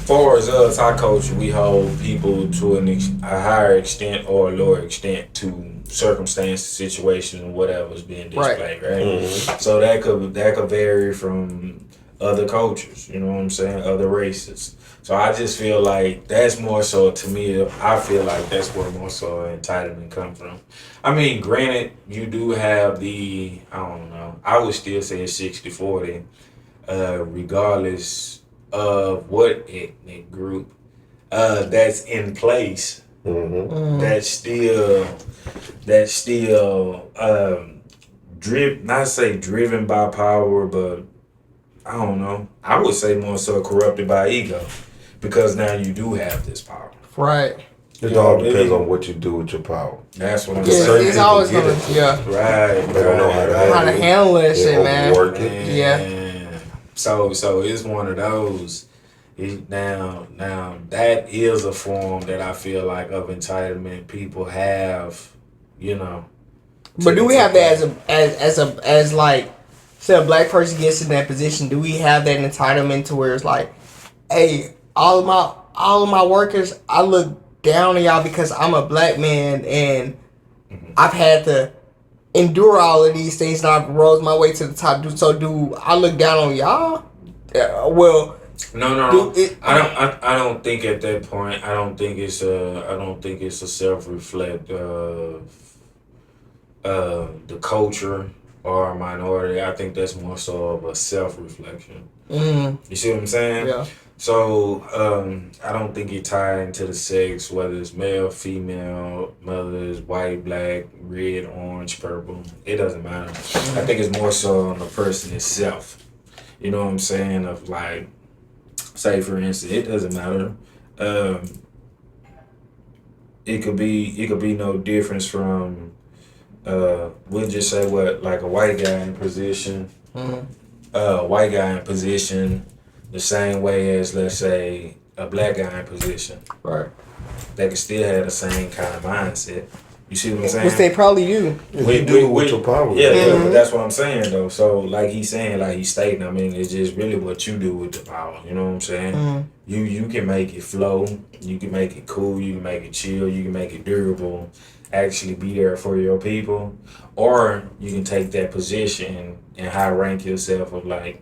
far as us, our culture, we hold people to a higher extent or a lower extent to circumstances, situations, and whatever's being displayed, right? Mhm. So that could vary from other cultures, you know what I'm saying, other races. So I just feel like that's more so to me. I feel like that's where more so entitlement comes from. I mean, granted, you do have the I don't know. I would still say it's 60-40, regardless of what ethnic group that's in place. Mhm. That's still not say driven by power, but I don't know. I would say more so corrupted by ego, because now you do have this power. Right. It Yeah, all really. depends on what you do with your power. That's what I'm Yeah, Yeah, certain saying. it's people always get gonna. it. Yeah. Right. They don't know how to How to handle that They shit, man. overwork it. Yeah. So it's one of those. Now that is a form that I feel like of entitlement people have, you know. But do we have that as like, say a black person gets in that position? Do we have that entitlement to where it's like, hey, all of my workers, I look down on y'all because I'm a black man and I've had to endure all of these things and I've rose my way to the top. So do I look down on y'all? Well, No. do it. I don't think at that point. I don't think it's a self-reflect of the culture or a minority. I think that's more so of a self-reflection. You see what I'm saying? Yeah. So I don't think it tied into the sex, whether it's male, female, whether it's white, black, red, orange, purple. It doesn't matter. I think it's more so on the person itself. You know what I'm saying? Of like, say for instance, it doesn't matter. It could be no difference from we'll just say what, like a white guy in position, white guy in position the same way as, let's say, a black guy in position. Right. They can still have the same kind of mindset. You see what I'm saying? Which they probably do. You do with your power. Yeah, but that's what I'm saying though. So like he's saying, like he's stating, I mean, it's just really what you do with the power. You know what I'm saying? You can make it flow. You can make it cool. You can make it chill. You can make it durable. Actually be there for your people, or you can take that position and high rank yourself of like,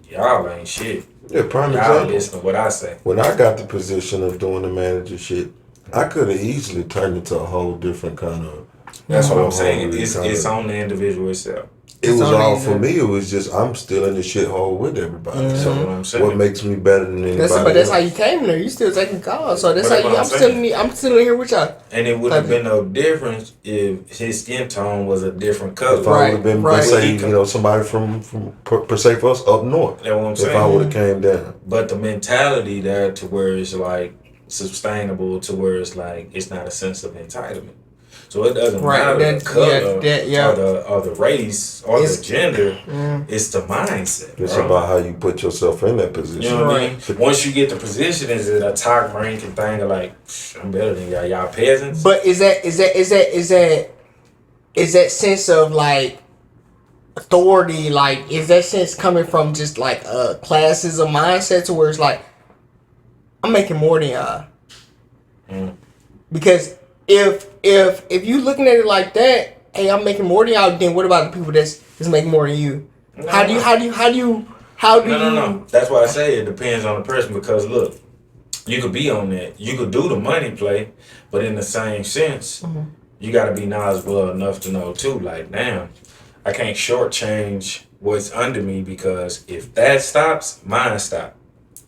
y'all ain't shit. Yeah, prime Y'all example. listen to what I say. When I got the position of doing the manager shit, I could have easily turned into a whole different kind of. That's what I'm whole saying. really It's kinda- on the individual itself. It was all all easy. for me. It was just I'm still in the shithole with everybody. That's what I'm saying. What makes me better than anybody? But that's how else? you came there. You still taking calls, so that's But how that's you. what I'm saying. I'm still in here with y'all. And it would have been no difference if his skin tone was a different color. If I would have been, Right. let's say, somebody from per se for us up north. That's what I'm If saying. I would have came down, But the mentality there to where it's like sustainable, to where it's like it's not a sense of entitlement. So it doesn't Right, matter that- the color yeah. or the race or It's- the gender. It's the mindset. it's bro. about how you put yourself in that position. You know what I mean? Right. Once you get the position, is it a top ranking thing of like, I'm better than y'all? Y'all peasants? But is that sense of like authority, like, is that sense coming from just like a classism mindset to where it's like, I'm making more than y'all? Because if you looking at it like that, hey, I'm making more than y'all, then what about the people that's making more than you? No, How do you No. That's why I say it depends on the person, because look, you could be on that. You could do the money play, but in the same sense, you got to be knowledgeable enough to know too. Like, damn, I can't shortchange what's under me, because if that stops, mine stop.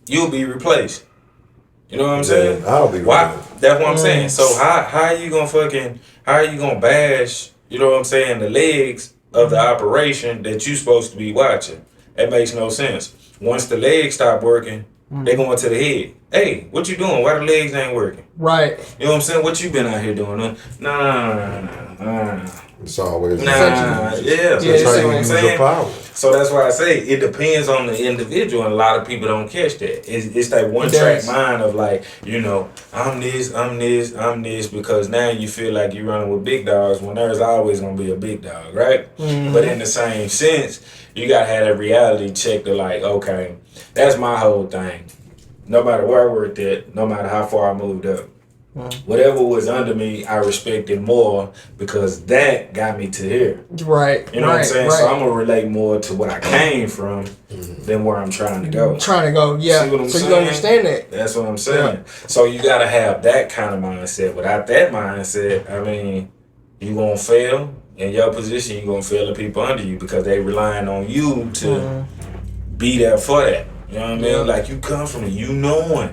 You'll be replaced. You know what I'm saying? I'll be Why? replaced. That's what I'm saying. So how are you gonna bash? You know what I'm saying? The legs of the operation that you supposed to be watching. That makes no sense. Once the legs stop working, they going to the head. Hey, what you doing? Why the legs ain't working? right? You know what I'm saying? What you been out here doing? Nah. It's always Yeah. that's Yeah, how you what I'm use your power. So that's why I say it depends on the individual, and a lot of people don't catch that. It's that one It track does. mind of like, I'm this, because now you feel like you're running with big dogs when there's always gonna be a big dog, right? But in the same sense, you gotta have that reality check to like, okay, that's my whole thing. No matter where I worked at, no matter how far I moved up. Whatever was under me, I respected more, because that got me to here. Right. You know what I'm saying? So I'm gonna relate more to what I came from than where I'm trying to go. Trying to go, yeah. See what I'm So saying? you understand that. That's what I'm saying. So you gotta have that kind of mindset. Without that mindset, I mean, you gonna fail in your position. You gonna fail the people under you, because they relying on you to be there for that. You know what I mean? Yeah. Like, you come from it, you knowing.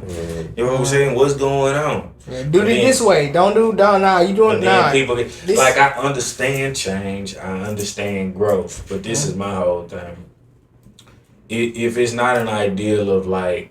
You know what I'm saying? What's going on? Yeah, do And it then- this way. Don't do nah. You doing And then nah. people get, This- like, I understand change, I understand growth, but this is my whole thing. If it's not an ideal of like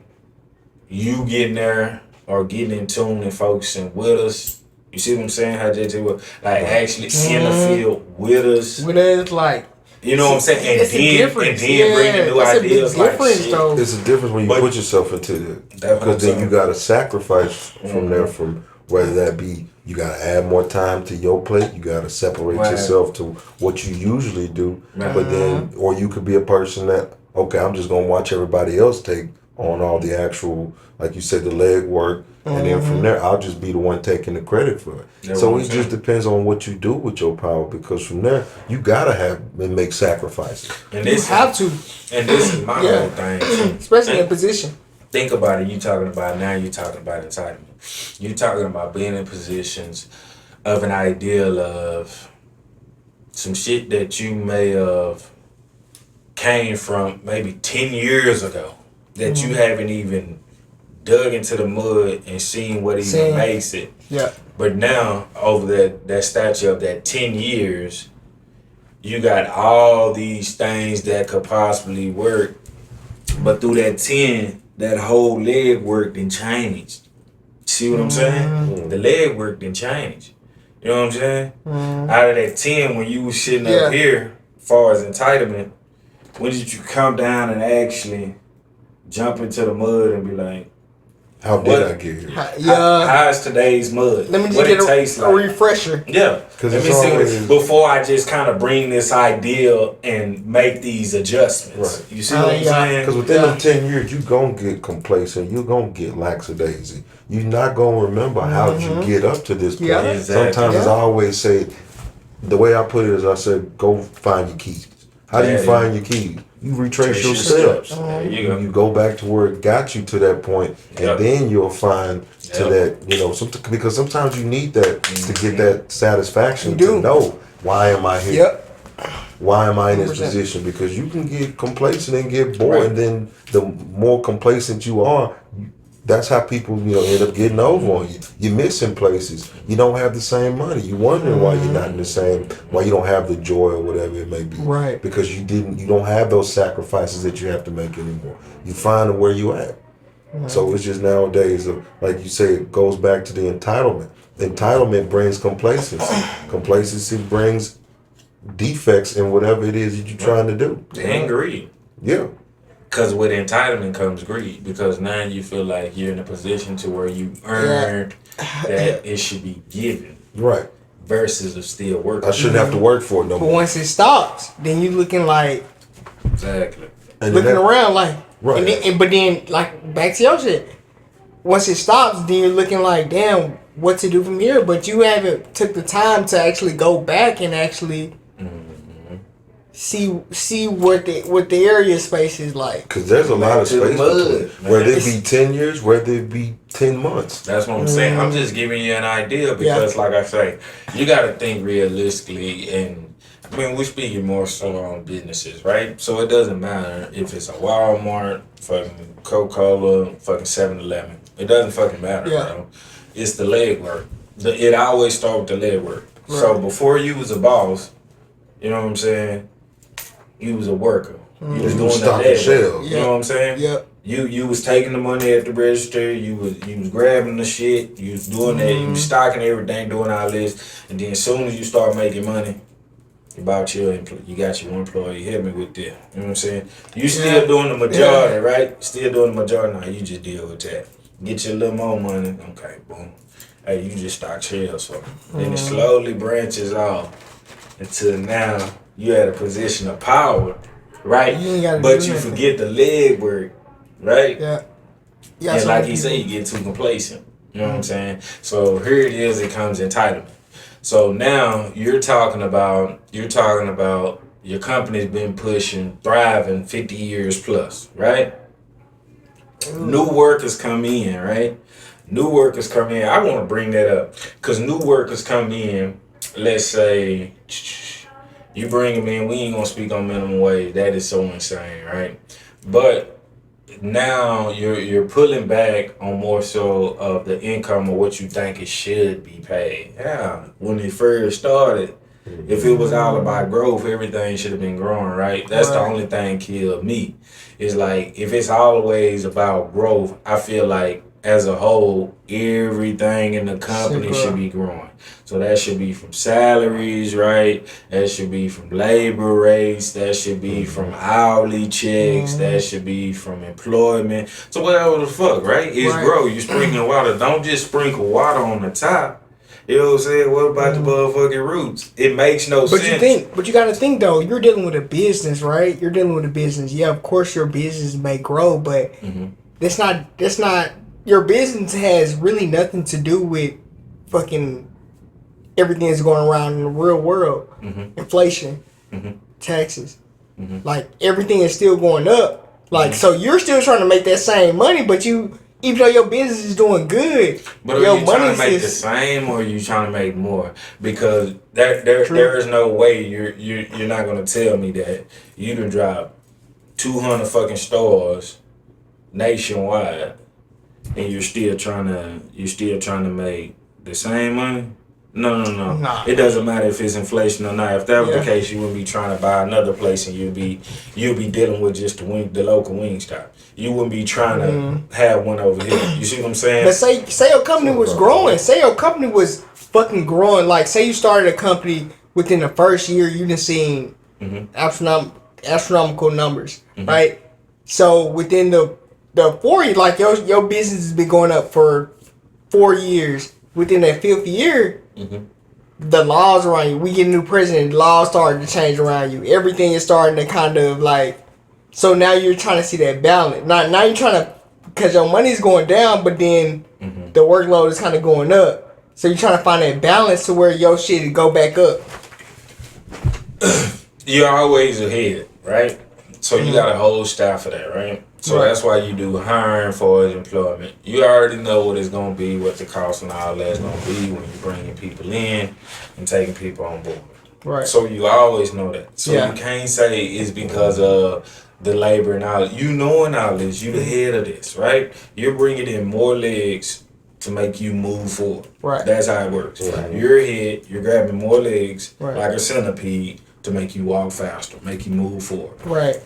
you getting there or getting in tune and focusing with us, you see what I'm saying? How JJ was like actually in the field with us. When it's like, You know what I'm saying? And it's a then difference. bringing new that's a big ideas like difference, shit. though. It's a difference when you But- put yourself into it, That's what I'm because then saying. you got to sacrifice from there. From whether that be you got to add more time to your plate, you got to separate Right. yourself to what you usually do. Right. But then, or you could be a person that okay, I'm just gonna watch everybody else take on all the actual, like you said, the leg work, and then from there, I'll just be the one taking the credit for it. That's So what I'm it just saying. depends on what you do with your power, because from there, you gotta have and make sacrifices. And You this have to, and this is my Yeah. whole thing. too. especially in position. Think about it. You talking about now. You talking about entitlement. You talking about being in positions of an ideal of some shit that you may have came from maybe 10 years ago that you haven't even dug into the mud and seen what even Seen. makes it. Yeah. But now over that stature of that 10 years, you got all these things that could possibly work. But through that 10, that whole leg work didn't change. See what I'm saying? The leg work didn't change. You know what I'm saying? Out of that 10, when you was sitting Yeah. up here, as far as entitlement, when did you come down and actually jump into the mud and be like, How did What? I get here? how is today's mud? Let me just what get it tastes a like? refresher. Yeah, 'Cause let it's me see what always- before I just kind of bring this ideal and make these adjustments. Right. You see what I'm Yeah. saying? Because within Yeah. them 10 years, you going to get complacent. You're going to get lackadaisy. You're not going to remember how did you get up to this point. Yeah. Exactly. Sometimes, as I always say, the way I put it is I said, go find your keys. How do you Yeah. find your keys? You retrace Trace your your steps. There you go. You go back to where it got you to that point, and Yep. then you'll find to Yep. that, because sometimes you need that to get that satisfaction You do. to know, why am I here? Yep. Why am I in this 100%. position? Because you can get complacent and get bored, Right. and then the more complacent you are, that's how people end up getting over on you. You're missing places. You don't have the same money. You're wondering why you're not in the same, why you don't have the joy or whatever it may be. Right. Because you don't have those sacrifices that you have to make anymore. You find where you at. So it's just nowadays, like you say, it goes back to the entitlement. Entitlement brings complacency. Complacency brings defects in whatever it is that you're trying to do. And greed. Yeah. Because with entitlement comes greed. Because now you feel like you're in a position to where you earned that it should be given. Right. versus of still working. I shouldn't have to work for it no But more. once it stops, then you looking like Exactly. And looking that- around like Right. And then, but then like back to your shit. Once it stops, then you're looking like, damn, what to do from here? But you haven't took the time to actually go back and actually see what the area space is like. Because there's a lot of to the space mud, between. man. Whether it be 10 years, whether it be 10 months. That's what I'm saying. I'm just giving you an idea because, like I say, you got to think realistically. And I mean, we're speaking more so on businesses, right? So it doesn't matter if it's a Walmart, fucking Coca-Cola, fucking 7-Eleven. It doesn't fucking matter, bro. It's the legwork. It always starts with the legwork. Right. So before you was a boss, you know what I'm saying? You was a worker. You was doing the legwork. You know what I'm saying? Yep. You was taking the money at the register. You was grabbing the shit. You was doing that. You was stocking everything, doing all this. And then as soon as you start making money, you got your employee. Hit me with that. You know what I'm saying? You still doing the majority, right? Still doing the majority. Now you just deal with that. Get your little more money. Okay, boom. Hey, you just stock shares for them. Then it slowly branches off until now you at a position of power, right? But you forget the leg work, right? Yeah. And like he said, you get too complacent. You know what I'm saying? So here it is. It comes entitlement. So now you're talking about your company's been pushing, thriving 50 years plus, right? New workers come in, right? New workers come in. I want to bring that up because new workers come in. Let's say you bring them in. We ain't gonna speak on minimum wage. That is so insane, right? But now you're pulling back on more so of the income of what you think it should be paid. Yeah, when it first started, if it was all about growth, everything should have been growing, right? That's the only thing killed me. It's like if it's always about growth, I feel like as a whole, everything in the company should be growing. So that should be from salaries, right? That should be from labor rates. That should be from hourly checks. That should be from employment. So whatever the fuck, right? It's grow. You sprinkling water. Don't just sprinkle water on the top. You know what I'm saying? What about the motherfucking roots? It makes no sense. But you gotta think though, you're dealing with a business, right? You're dealing with a business. Yeah, of course your business may grow, but that's not your business has really nothing to do with fucking everything that's going around in the real world. Inflation, taxes. Like everything is still going up. Like so you're still trying to make that same money, but you even though your business is doing good, but are you trying to make the same or are you trying to make more? Because there is no way you're not gonna tell me that you done dropped 200 fucking stores nationwide and you're still trying to make the same money. No. Nah. It doesn't matter if it's inflation or not. If that was the case, you wouldn't be trying to buy another place, and you'd be dealing with just the local Wingstop. You wouldn't be trying to have one over here. You see what I'm saying? But say your company was growing. Say your company was fucking growing. Like say you started a company within the first year, you done seen astronomical numbers, right? So within the 4 years, like your business has been going up for 4 years. Within that 5th year, the laws around you, we get a new president, the laws starting to change around you. Everything is starting to kind of like, so now you're trying to see that balance. Now you're trying to, because your money's going down, but then the workload is kind of going up. So you're trying to find that balance to where your shit go back up. You're always ahead, right? So you got a whole staff for that, right? So that's why you do hiring for employment. You already know what it's going to be, what the cost and all that's going to be when you're bringing people in and taking people on board. Right. So you always know that. So you can't say it's because of the labor and all. You knowing all this, you the head of this, right? You're bringing in more legs to make you move forward. Right. That's how it works. Right. You're ahead, you're grabbing more legs like a centipede to make you walk faster, make you move forward. Right.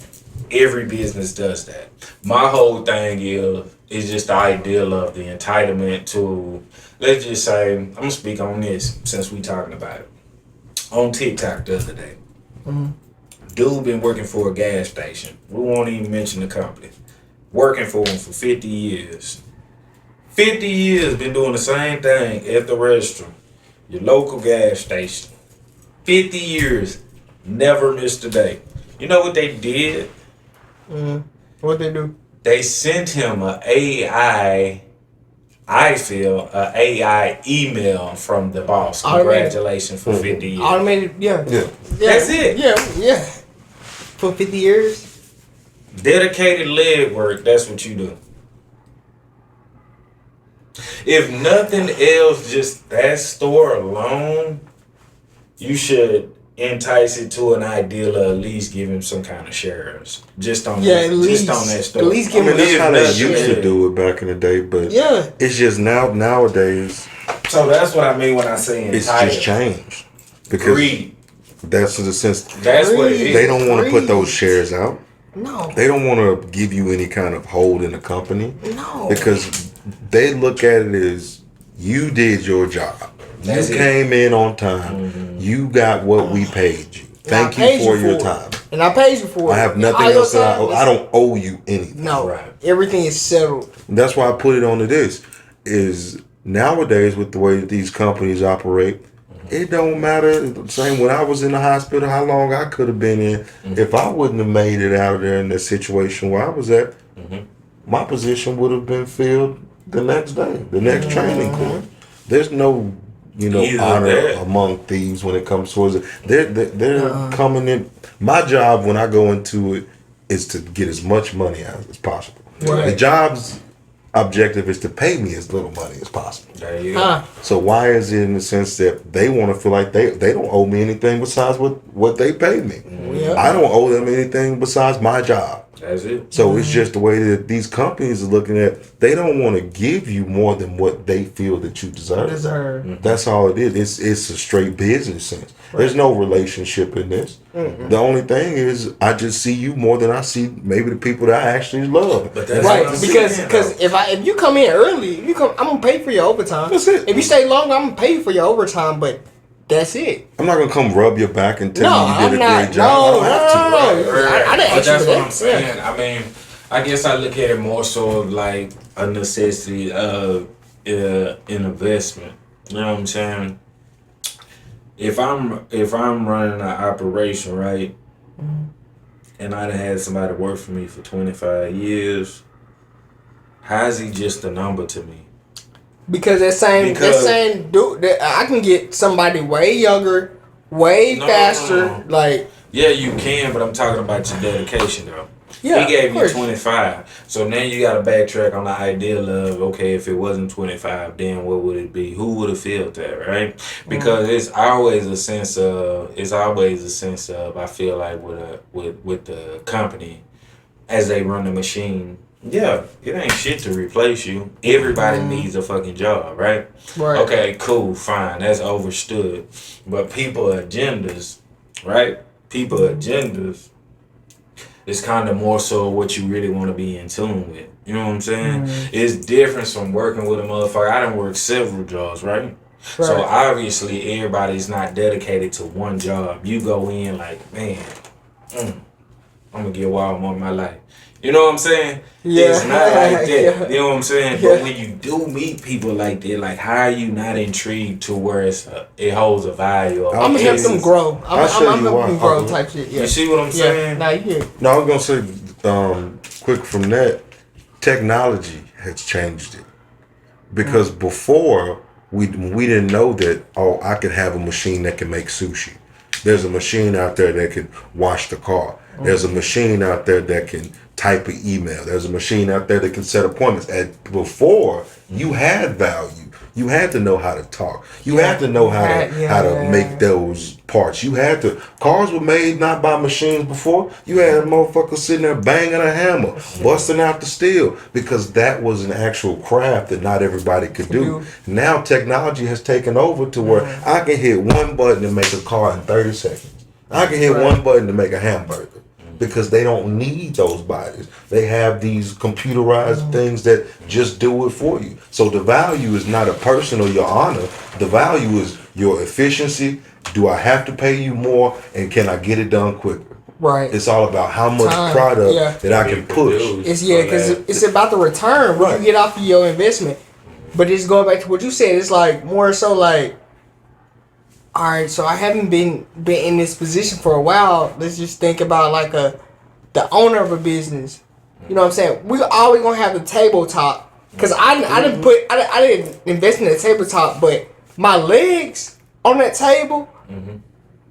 Every business does that. My whole thing is just the ideal of the entitlement to, let's just say, I'm going to speak on this since we talking about it. On TikTok the other day, dude been working for a gas station. We won't even mention the company. Working for him for 50 years. 50 years been doing the same thing at the register. Your local gas station. 50 years. Never missed a day. You know what they did? What they do? They sent him a AI email from the boss. Congratulations for 50 years. Automated, yeah. That's it. Yeah. For 50 years. Dedicated leg work, that's what you do. If nothing else, just that store alone, you should entice it to an ideal of at least give him some kind of shares. Just on that, just on that store. At least give him that's how they used Yeah. to do it back in the day, but Yeah. it's just nowadays So that's what I mean when I say it's entice. just changed because Greed. that's the sense That's what it is. they don't want to put those shares out. No. They don't want to give you any kind of hold in the company No. because they look at it as you did your job. That's You it. came in on time. You got what we paid you. Thank I paid you for you your for it. time. And I paid you for it. I have nothing All your else that I time owe. I don't owe you anything. No. Right. Everything is settled. That's why I put it on to this. Is nowadays with the way that these companies operate, it don't matter. Same when I was in the hospital, how long I could have been in. If I wouldn't have made it out of there in the situation where I was at, my position would have been filled the next day, the next training course. There's no, Either honor that. among thieves when it comes towards it. They're coming in. My job when I go into it is to get as much money out as possible. Right. The job's objective is to pay me as little money as possible. There you go. Huh. So why is it in the sense that they want to feel like they don't owe me anything besides what they pay me? Yeah. I don't owe them anything besides my job. That's it. So it's just the way that these companies are looking at. They don't want to give you more than what they feel that you deserve. That's all it is. It's a straight business sense. There's no relationship in this. The only thing is, I just see you more than I see maybe the people that I actually love. But that's Right, what I'm because saying, if you come in early, I'm gonna pay for your overtime. That's it. If you stay longer, I'm gonna pay you for your overtime. But that's it. I'm not gonna come rub your back and tell No, you you did I'm a not. great job. I don't have to. No. I didn't But ask you that's for what that. I'm saying. I mean, I guess I look at it more so of like a necessity of an investment. You know what I'm saying? If I'm running an operation, right, and I done had somebody work for me for 25 years, how is he just a number to me? Because that same dude, that I can get somebody way younger, way faster. Like, Yeah, you can, but I'm talking about your dedication, though. yeah, He gave of you course. 25. So now you got to backtrack on the idea of, okay, if it wasn't 25, then what would it be? Who would have felt that, right? Because it's always a sense of, I feel like with the company, as they run the machine, yeah, it ain't shit to replace you. Everybody needs a fucking job, right? Right. Okay, cool, fine, that's overstood. But people agendas, right? People agendas is kind of more so what you really want to be in tune with. You know what I'm saying? It's different from working with a motherfucker. I done worked several jobs, right? So obviously everybody's not dedicated to one job. You go in like, man, I'm gonna get Walmart my life. You know what I'm saying? Yeah. It's not like that. Yeah. You know what I'm saying? Yeah. But when you do meet people like that, like how are you not intrigued to where it holds a value? I'm gonna help them grow. I'll show I'm you why. helping them grow type shit. Yeah. You see what I'm saying? Nah, you good. No, I was gonna say, quick from that, technology has changed it. Because before we didn't know that, oh, I could have a machine that can make sushi. There's a machine out there that can wash the car. There's a machine out there that can type an email. There's a machine out there that can set appointments. And before, you had value. You had to know how to talk. You had to know how to make those parts. You had to. Cars were made not by machines before. You had a motherfucker sitting there banging a hammer, busting out the steel, because that was an actual craft that not everybody could do. Now technology has taken over to where I can hit one button and make a car in 30 seconds. I can hit one button to make a hamburger. Because they don't need those bodies. They have these computerized things that just do it for you. So the value is not a person or your honor. The value is your efficiency. Do I have to pay you more? And can I get it done quicker? Right. It's all about how much Time. product that I can push. It's because it's about the return what you get off of your investment. But it's going back to what you said. It's like more so like All right, so I haven't been in this position for a while. Let's just think about like the owner of a business. You know what I'm saying? We always gonna have the tabletop because I didn't invest in the tabletop, but my legs on that table,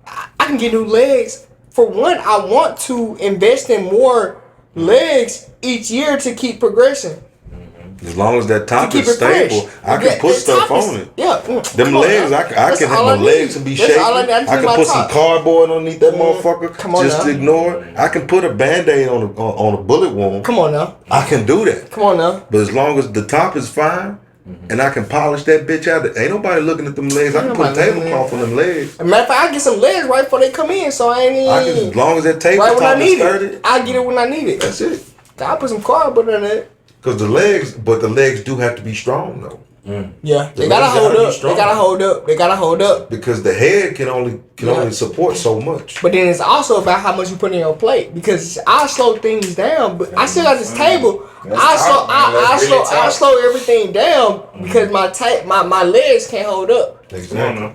I can get new legs. For one, I want to invest in more legs each year to keep progression. As long as that top is stable, I can put stuff on it. Yeah. Them legs, I can have my legs and be shaky. I can put some cardboard underneath that motherfucker. Come on just now. ignore it. I can put a Band-Aid on a bullet wound. Come on now. I can do that. Come on now. But as long as the top is fine and I can polish that bitch out, ain't nobody looking at them legs. I can put a tablecloth on them legs. As a matter of fact, I get some legs right before they come in, so I ain't even. As long as that right when I tabletop is need sturdy. it, I get it when I need it. That's it. I put some cardboard in it. Because the legs do have to be strong though. Yeah, they The gotta legs hold gotta be up. strong. They gotta hold up. Because the head can only support so much. But then it's also about how much you put in your plate. Because I slow things down, but I still got this table. I slow everything down because my legs can't hold up. Exactly.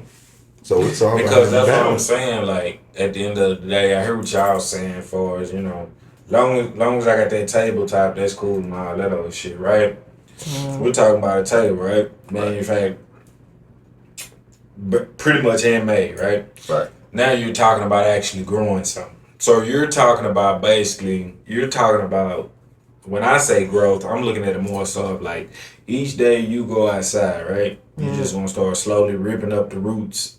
So it's all because about that's what I'm balance. saying. Like at the end of the day, I hear what y'all saying. For as long as I got that tabletop, that's cool and all that other shit, right? We're talking about a table, right? Manufactured, but pretty much handmade, right? Right. Now you're talking about actually growing something. So you're talking about when I say growth, I'm looking at it more so of like each day you go outside, right? You just gonna start slowly ripping up the roots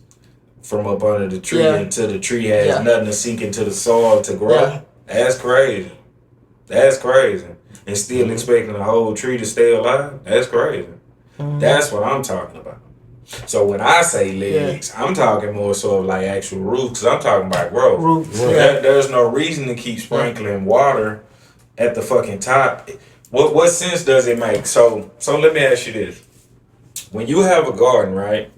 from up under the tree until the tree has nothing to sink into the soil to grow. Yeah. That's crazy. And still expecting the whole tree to stay alive? That's crazy. That's what I'm talking about. So when I say legs, I'm talking more so of like actual roots, because I'm talking about growth. Roots. There's no reason to keep sprinkling water at the fucking top. What sense does it make? So let me ask you this. When you have a garden, right?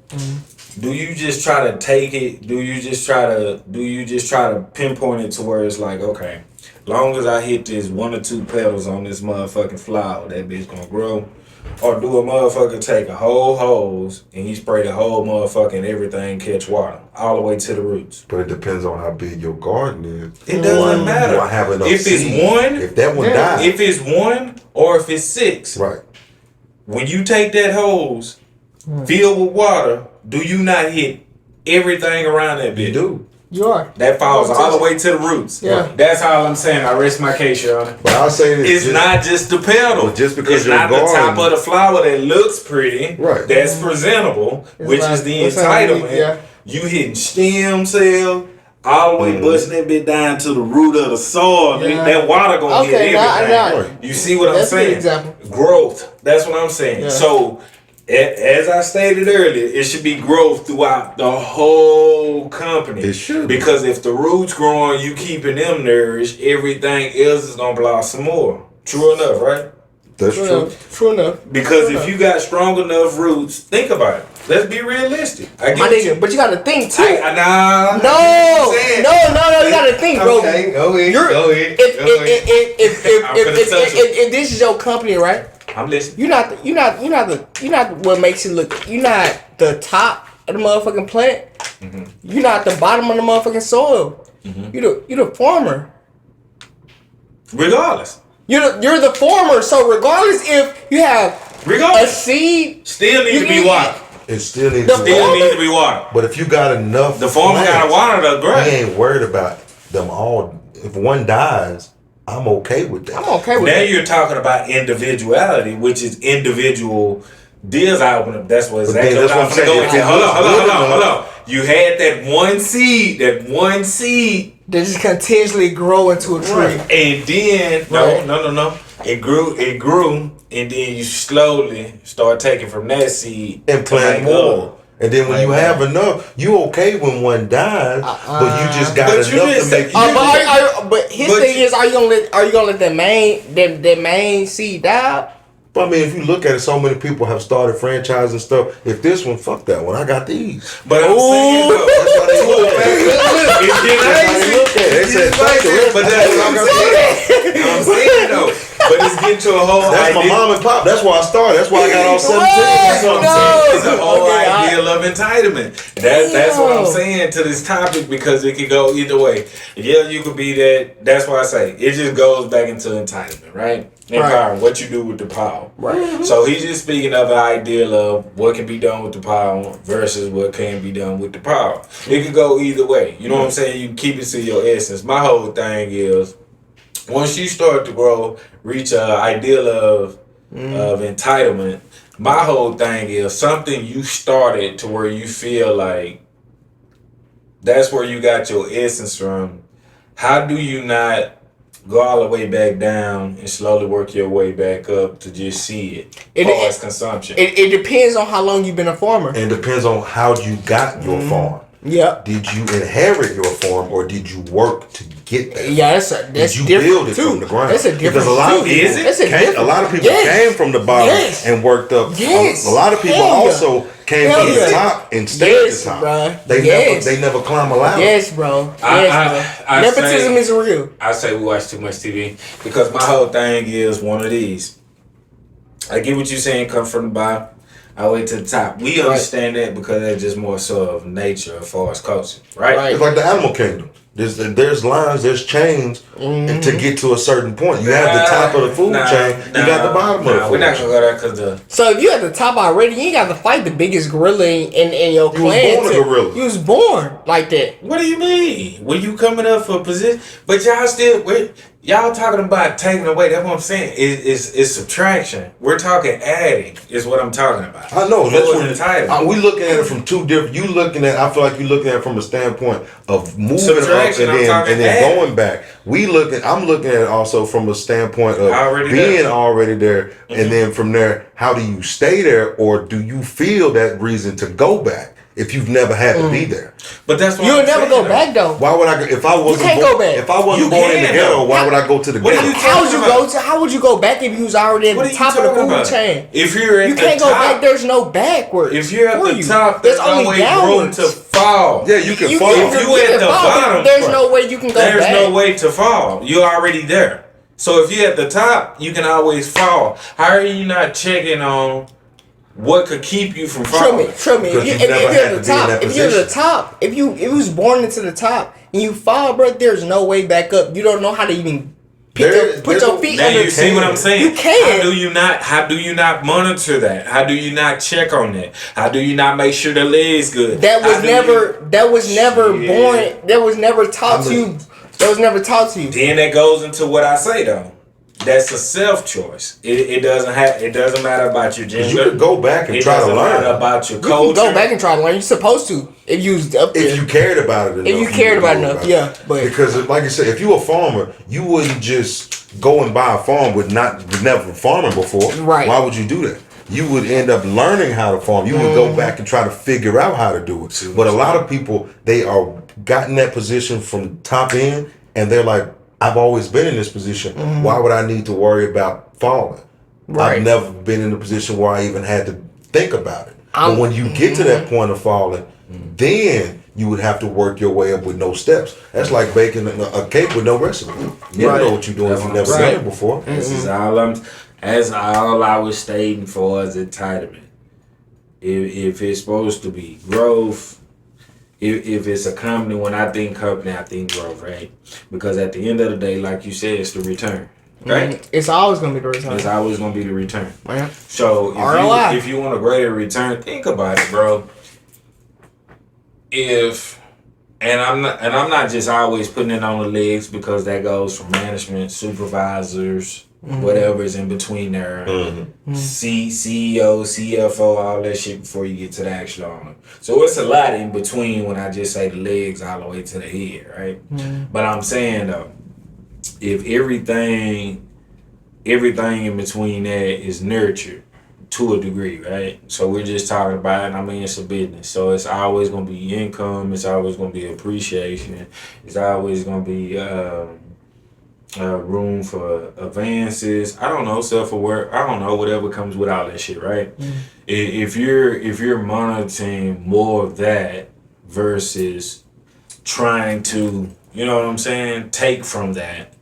Do you just try to take it? Do you just try to pinpoint it to where it's like, okay, long as I hit this 1 or 2 petals on this motherfucking flower, that bitch gonna grow? Or do a motherfucker take a whole hose and he spray the whole motherfucking everything catch water all the way to the roots? But it depends on how big your garden is. It doesn't matter. Do I have enough If it's seed? one, If that one dies. if it's 1 or if it's 6, Right. when you take that hose filled with water, do you not hit everything around that bitch? You do. You are. That falls all the way to the roots. Yeah. That's all I'm saying. I rest my case, Your Honor. But I'll say this. It's not just the petal. But just because it's your not the top garden- of the flower that looks pretty, Right. that's presentable, which like- is the what's that mean? entitlement. Yeah. You hitting stem cell all the way busting that bit down to the root of the soil. Yeah. That water gonna hit Okay, everything. now. You see what That's a I'm good saying? example. Growth. That's what I'm saying. Yeah. So, as I stated earlier, it should be growth throughout the whole company. It should. Because if the roots growing, you keeping them nourished, everything else is gonna blossom more. True enough, right? That's true. True enough. Because True if you got strong enough roots, think about it. Let's be realistic. I get My what you- nigga, but you gotta think too. Nah. No, saying. you gotta think, bro. Okay, go ahead. You're- Go ahead. If this is your company, right? I'm listening. You're not what makes it look. You're not the top of the motherfucking plant. You're not the bottom of the motherfucking soil. You're the farmer. Regardless. You're the farmer. So regardless if you have a seed, Still need You to be need- watered. It still needs The to Still farmer- need to be watered. But if you got enough, The farmer got to water the He grass. ain't worried about them all. If one dies, I'm okay with that. I'm okay with Now that. you're talking about individuality, which is individual deals. That's what But then exactly that's what I'm what I'm saying. going If to. it Hold looks on. good enough- You had that one seed. They just continuously grow into a tree. And then Right. no. It grew, and then you slowly start taking from that seed And to plant make more. other. And then when you Like have that. enough, you okay when one dies, but you just got But enough you didn't to say- make. But his But thing you- is, are you gonna let that main seed die? But I mean, if you look at it, so many people have started franchising stuff. If this one, fuck that one. I got these. But I'm saying though, That's how they look at it. it's getting That's how they lazy. look at it. They said, It's fuck the lazy, rest. but that's what I'm saying. I'm saying though. But it's getting into a whole That's my idea. mom and pop. That's why I started. That's why I got all 17. That's what I'm saying. It's a whole Okay, idea of entitlement. That's what I'm saying to this topic, because it could go either way. Yeah, you could be that. That's why I say it just goes back into entitlement, right? And power, what you do with the power. Right. So he's just speaking of the ideal of what can be done with the power versus what can be done with the power. It could go either way. You know what I'm saying? You can keep it to your essence. My whole thing is, once you start to grow, reach an ideal of entitlement, my whole thing is something you started to where you feel like that's where you got your essence from. How do you not go all the way back down and slowly work your way back up to just see it as consumption? It depends on how long you've been a farmer. And depends on how you got your farm. Yep. Did you inherit your farm or did you work to get there? Yeah, that's Did you different build it too. from the ground? That's a different. Because a lot of people, Is it? That's a different. a lot of people Yes. came from the bottom Yes. and worked up. Yes. A lot of people Hell yeah. also came Hell from yeah. the top and stayed Yes, at the top. bruh. Yes. They never climb a ladder. Yes, bro. Yes, bro. I Nepotism say- is real. I say we watch too much TV, because my whole thing is one of these. I get what you're saying, come from the bottom, all the way to the top. We understand that because that's just more so of nature as far as culture, right? Right. It's like the animal kingdom. There's lines, there's chains to get to a certain point. You have the top of the food chain, you got the bottom of the food We're not chain. gonna go there because the So if you at the top already, you ain't got to fight the biggest gorilla in your You was clan. born a gorilla. You was born like that. What do you mean? When you coming up for a position, but y'all still y'all talking about taking away. That's what I'm saying. It's subtraction. We're talking adding. Is what I'm talking about. I know. That's Full what entitlement. we looking at it from two different. You looking at. I feel like you looking at it from a standpoint of moving up Subtraction, I'm and talking then add. going back. I'm looking at it also from a standpoint of Already being there. already there, and then from there, how do you stay there, or do you feel that reason to go back if you've never had to be there? But that's what You'll I'm never saying, go though. back though. Why would I go if I wasn't can't born, go back. if I wasn't You born in the can, ghetto? though. Why would I go to the What are ghetto? you How would you talking go to? How would you go back if you was already at What the are you top of the talking food about? chain? If you're at You the can't go top, back. There's no backward. if you're at for the you. top, there's only always room downwards. to fall. Yeah, you can You fall. can- If you you at can the fall, but bottom, there's no way you can go There's back. no way to fall. You're already there. So if you're at the top, you can always fall. How are you not checking on what could keep you from falling? Trust me. Because If you've never you're had at to the be in top, that if you're at the position. top, if you was born into the top and you fall, bro, there's no way back up. You don't know how to even put There's your no- feet Now under. you see what I'm saying? You can. How do you not monitor that? How do you not check on that? How do you not make sure the leg's good? That was How do never Shit. born. That was never taught to you. That was never taught to you. Then that goes into what I say though. That's a self choice. It doesn't matter about your gender. You could go back and It try to doesn't matter learn. about your You can culture. go back and try to learn. You're supposed to if you was up there. If you cared about it enough. If you cared would about know enough, yeah, but- because like I said, if you a farmer, you wouldn't just go and buy a farm with never farming before. Right. Why would you do that? You would end up learning how to farm. You would go back and try to figure out how to do it. But a lot of people, they are got in that position from top end, and they're like, I've always been in this position. Why would I need to worry about falling? Right. I've never been in a position where I even had to think about it. I'm- But when you get to that point of falling, then you would have to work your way up with no steps. That's like baking a cake with no recipe. You Right. don't know what you're doing if you've never Right. done it before. This is all I was stating for as entitlement. If it's supposed to be growth, if it's a company, when I think company, I think growth, right? Because at the end of the day, like you said, it's the return, right? It's always gonna be the return. It's always gonna be the return. Yeah. So ROI. if you want a greater return, think about it, bro. I'm not just always putting it on the legs, because that goes from management, supervisors, whatever's in between there, CEO, CFO, all that shit before you get to the actual owner. So it's a lot in between when I just say the legs all the way to the head, right? But I'm saying though, if everything in between that is nurtured to a degree, right? So we're just talking about it. I mean, it's a business, so it's always gonna be income. It's always gonna be appreciation. It's always gonna be room for advances. I don't know, self-aware. I don't know, whatever comes with all that shit, right? If you're monitoring more of that versus trying to, you know what I'm saying, take from that,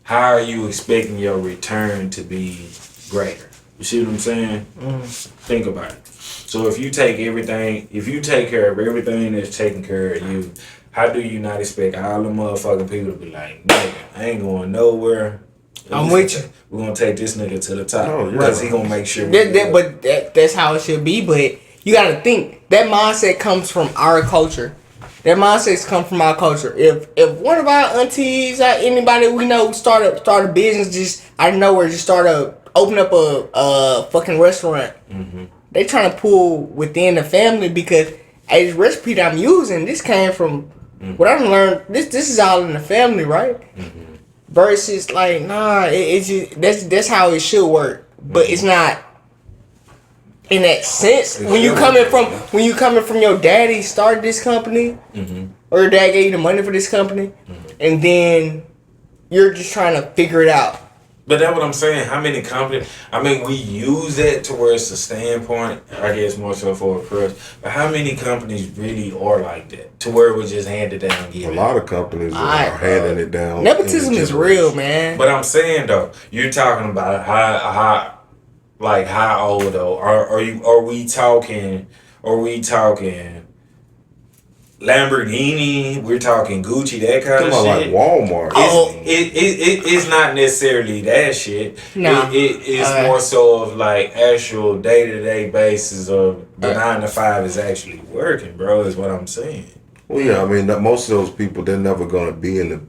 how are you expecting your return to be greater? You see what I'm saying? Think about it. So if you take care of everything that's taking care of you, how do you not expect all the motherfucking people to be like, nigga, I ain't going nowhere. I'm with you. We're gonna take this nigga to the top. Oh, yeah. Because he gonna make sure That's how it should be. But you gotta think that mindset comes from our culture. That mindset comes from our culture. If one of our aunties or anybody we know start a business just out of nowhere, just open up a fucking restaurant. They trying to pull within the family because hey, this recipe that I'm using, this came from what I learned. This is all in the family, right? Versus like nah, it's just that's how it should work, but it's not in that sense. When you coming from your daddy started this company, or your dad gave you the money for this company, and then you're just trying to figure it out. But that's what I'm saying. How many companies? I mean, we use that to where it's a standpoint. I guess more so for a crush. But how many companies really are like that? To where it was just handed down. A lot of companies are handing it down. Nepotism is real, man. But I'm saying though, you're talking about how old though? Are we talking Lamborghini, we're talking Gucci, that kind of shit. Like Walmart. It's not necessarily that shit. No. It's more so of like actual day-to-day basis of the 9 to 5 is actually working, bro, is what I'm saying. Well, yeah, I mean, most of those people, they're never going to be in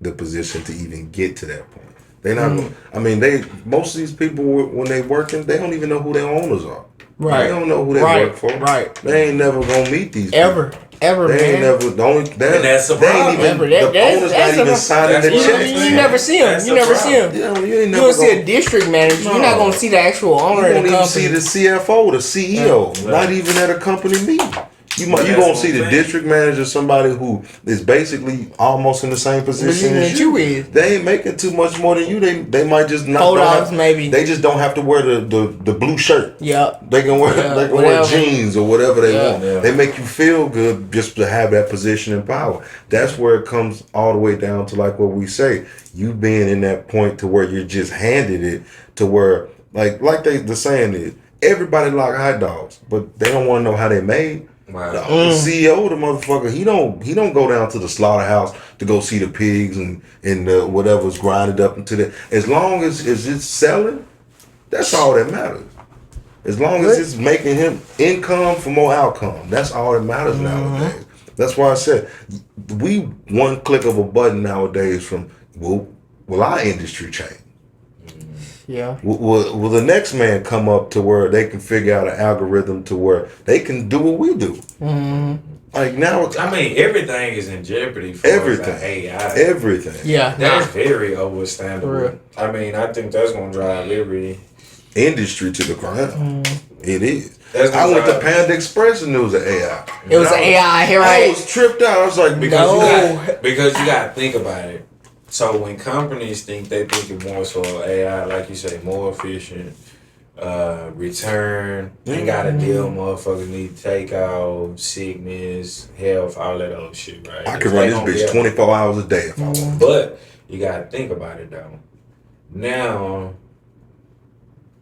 the position to even get to that point. They're not gonna, I mean, most of these people, when they working, they don't even know who their owners are. Right. They don't know who they work for. Right. They ain't never going to meet these people. Ever, they man. Ain't never, the only, and that's a problem. The owners not even signing the checks. You never see them. You never see them. Yeah, you don't see a district manager. No. You're not going to see the actual owner of the company. You don't even see the CFO, the CEO, not even at a company meeting. You gonna see the district manager, somebody who is basically almost in the same position as you is. They ain't making too much more than you. They might just not. Maybe they just don't have to wear the blue shirt. Yep. They can wear jeans or whatever they want. Yeah. They make you feel good just to have that position and power. That's where it comes all the way down to like what we say. You being in that point to where you're just handed it to where like the saying is everybody like hot dogs, but they don't want to know how they made. Wow. The CEO, the motherfucker, he don't go down to the slaughterhouse to go see the pigs and whatever's grinded up into that. As long as it's selling, that's all that matters. As long as it's making him income for more outcome, that's all that matters nowadays. That's why I said we one click of a button nowadays from will our industry change? Yeah. Will the next man come up to where they can figure out an algorithm to where they can do what we do? Like now, I mean, everything is in jeopardy for everything. AI. Everything. Yeah. That's very overstandable. I mean, I think that's gonna drive every industry to the ground. It is. I went to Panda Express and it was an AI. It was an AI. Here I was tripped out. I was like, because you got to think about it. So when companies think they think it more so AI, like you say, more efficient, return, ain't got to deal motherfuckers need to take out, sickness, health, all that old shit, right? I can run this bitch 24 hours a day if I want. But you got to think about it though. Now,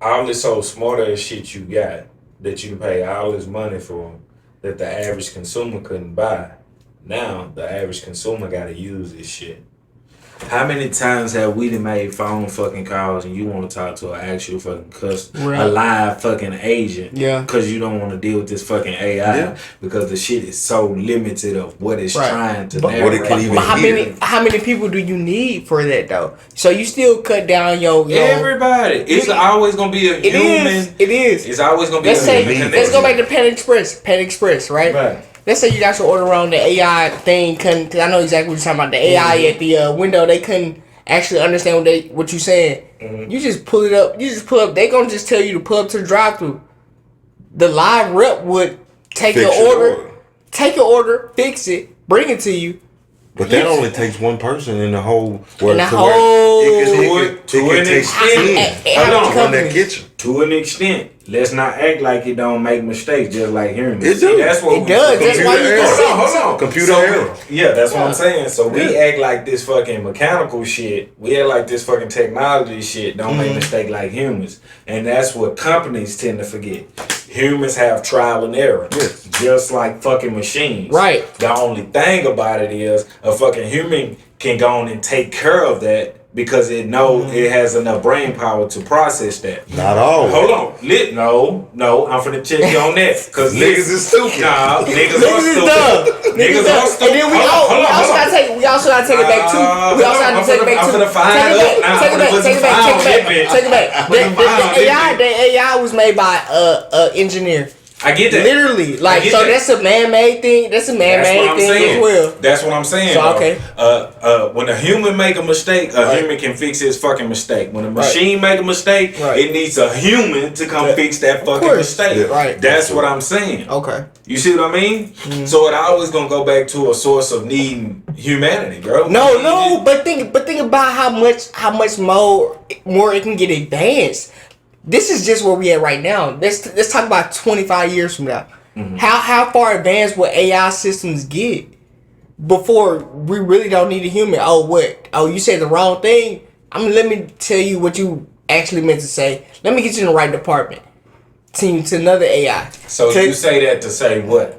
all this old smart ass shit you got that you pay all this money for that the average consumer couldn't buy. Now the average consumer got to use this shit. How many times have we done made phone fucking calls and you want to talk to an actual fucking customer, a live fucking agent? Yeah. Because you don't want to deal with this fucking AI because the shit is so limited of what it's trying to narrate. What it can even how many people do you need for that though? So you still cut down your everybody. It's always gonna be a human. It is. It's always gonna be let's go back to Pan Express, right? Right. Let's say you got your order on the AI thing, cause I know exactly what you're talking about. The AI at the window, they couldn't actually understand what you're saying. You just pull it up. They gonna just tell you to pull up to the drive-thru. The live rep would take your order, fix it, bring it to you. But that only takes one person in the whole. It can take 10 to run that kitchen. To an extent, let's not act like it don't make mistakes, just like humans. It do. That's what It does. That's why you can say. Hold on. Computer error. Yeah, that's what I'm saying. So we act like this fucking mechanical shit. We act like this fucking technology shit don't make mistake like humans, and that's what companies tend to forget. Humans have trial and error, just like fucking machines. Right. The only thing about it is a fucking human can go on and take care of that because it it has enough brain power to process that. Not all. Hold on. No, I'm finna check you on that. Cause Niggas is stupid. Nah, niggas are Niggas is stupid. dumb. Niggas are stupid. And then we also gotta take it back too. We also have to take it back too. Take it back. The AI was made by engineer. I get that. Literally, like, so that's a man-made thing. That's a man-made thing as well. That's what I'm saying. So, okay. When a human make a mistake, a human can fix his fucking mistake. When a machine make a mistake, it needs a human to come fix that fucking mistake. Yeah. Right. That's what I'm saying. Okay. You see what I mean? So it always gonna go back to a source of needing humanity, bro. No, but think about how much more it can get advanced. This is just where we at right now. Let's talk about 25 years from now. How far advanced will AI systems get before we really don't need a human? Oh, what? Oh, you said the wrong thing? Let me tell you what you actually meant to say. Let me get you in the right department. Send you to another AI. So you say that to say what?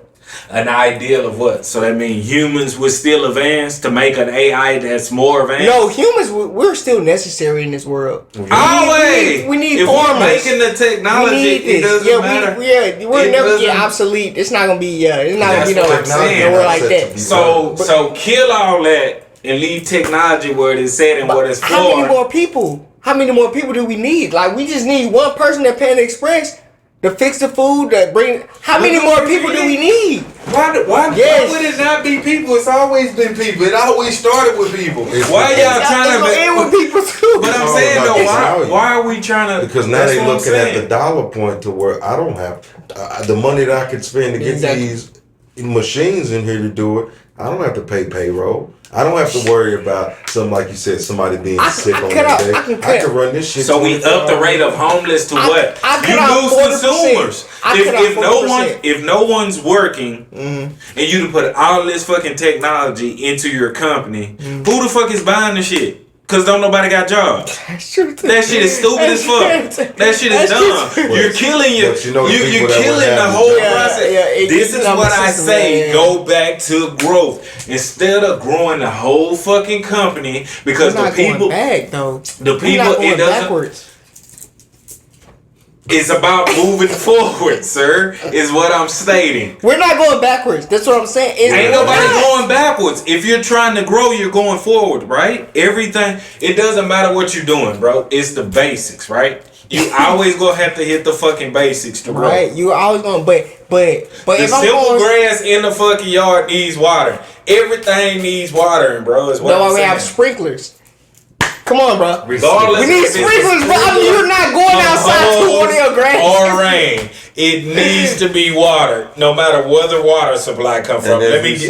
An ideal of what? So that means humans would still advance to make an AI that's more advanced? No, humans, we're still necessary in this world. Always! We need if farmers. we're making the technology, it doesn't matter. We'll never get obsolete. It's not gonna be, it's not gonna be nowhere like that. So kill all that and leave technology where it is set and what it's for. How many more people do we need? Like, we just need one person at Panda Express to fix the food, to bring. How many more people do we need? Why would it not be people? It's always been people. It always started with people. Why y'all trying to end with people too? But I'm saying though, why are we trying to? Because now they looking at the dollar point to where I don't have the money that I could spend to get these machines in here to do it. I don't have to pay payroll. I don't have to worry about something like you said, somebody being sick on that day. I can run this shit. So we up the rate of homeless to what? You lose consumers. If no one's working and you to put all this fucking technology into your company, who the fuck is buying the shit? Cause don't nobody got jobs. That shit is stupid as fuck. That shit is dumb. You're killing you're killing the whole process. This is what I say. Go back to growth instead of growing the whole fucking company because the people. It doesn't. Backwards. It's about moving forward, sir, is what I'm stating. We're not going backwards. That's what I'm saying. Ain't nobody going backwards. If you're trying to grow, you're going forward, right? Everything, it doesn't matter what you're doing, bro. It's the basics, right? You always gonna have to hit the fucking basics to grow. Right, you always gonna, but the simple grass in the fucking yard needs water. Everything needs watering, bro. Is what I'm saying. We have sprinklers. Come on, bro. Regardless, we need sprinklers, bro. I mean, you're not going outside to water your grass or rain. It needs to be watered, no matter where the water supply come from. Let me just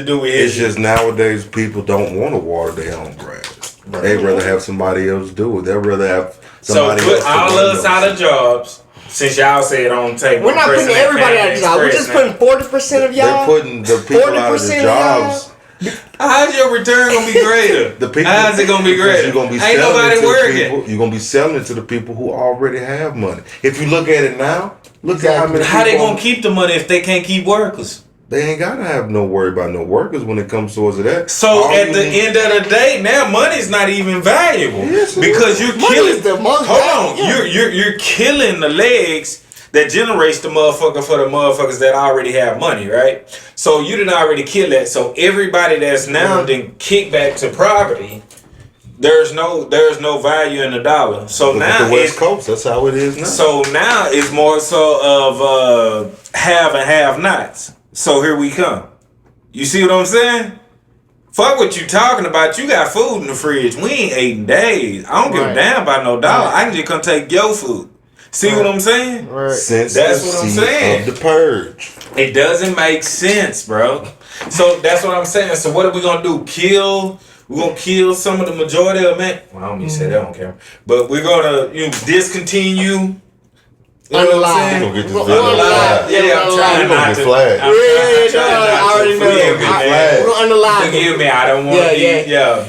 do it. It's just nowadays people don't want to water their own grass. Right. They'd rather have somebody else do it. They'd rather have somebody else. So put all of us out of jobs. Since y'all said on tape, we're not putting everybody out of jobs. We're just putting 40% of y'all. They're putting the people out of the jobs. How's your return gonna be greater? How's it gonna be greater? You're gonna be ain't nobody working. You're gonna be selling it to the people who already have money. If you look at it now, look at how many. How they gonna keep the money if they can't keep workers? They ain't gotta have no worry about no workers when it comes towards that. So at the end of the day, now money's not even valuable because you're killing. You're killing the legs that generates the motherfucker for the motherfuckers that already have money, right? So you didn't already kill that. So everybody that's now then kick back to poverty, there's no value in the dollar. So now the West Coast, that's how it is now. So now it's more so of have and have nots. So here we come. You see what I'm saying? Fuck what you talking about. You got food in the fridge. We ain't eating days. I don't give a damn about no dollar. I can just come take your food. See what I'm saying? Right. Since that's what I'm saying. Of the purge. It doesn't make sense, bro. So that's what I'm saying. So what are we gonna do? Kill We're gonna kill some of the majority of men. Well, I don't mean to say that on camera, but we're gonna discontinue. You know what I'm saying? We're gonna get this video flagged. Yeah, I'm trying not to. Flagged. I already know. We're gonna underline. Forgive me, I don't want to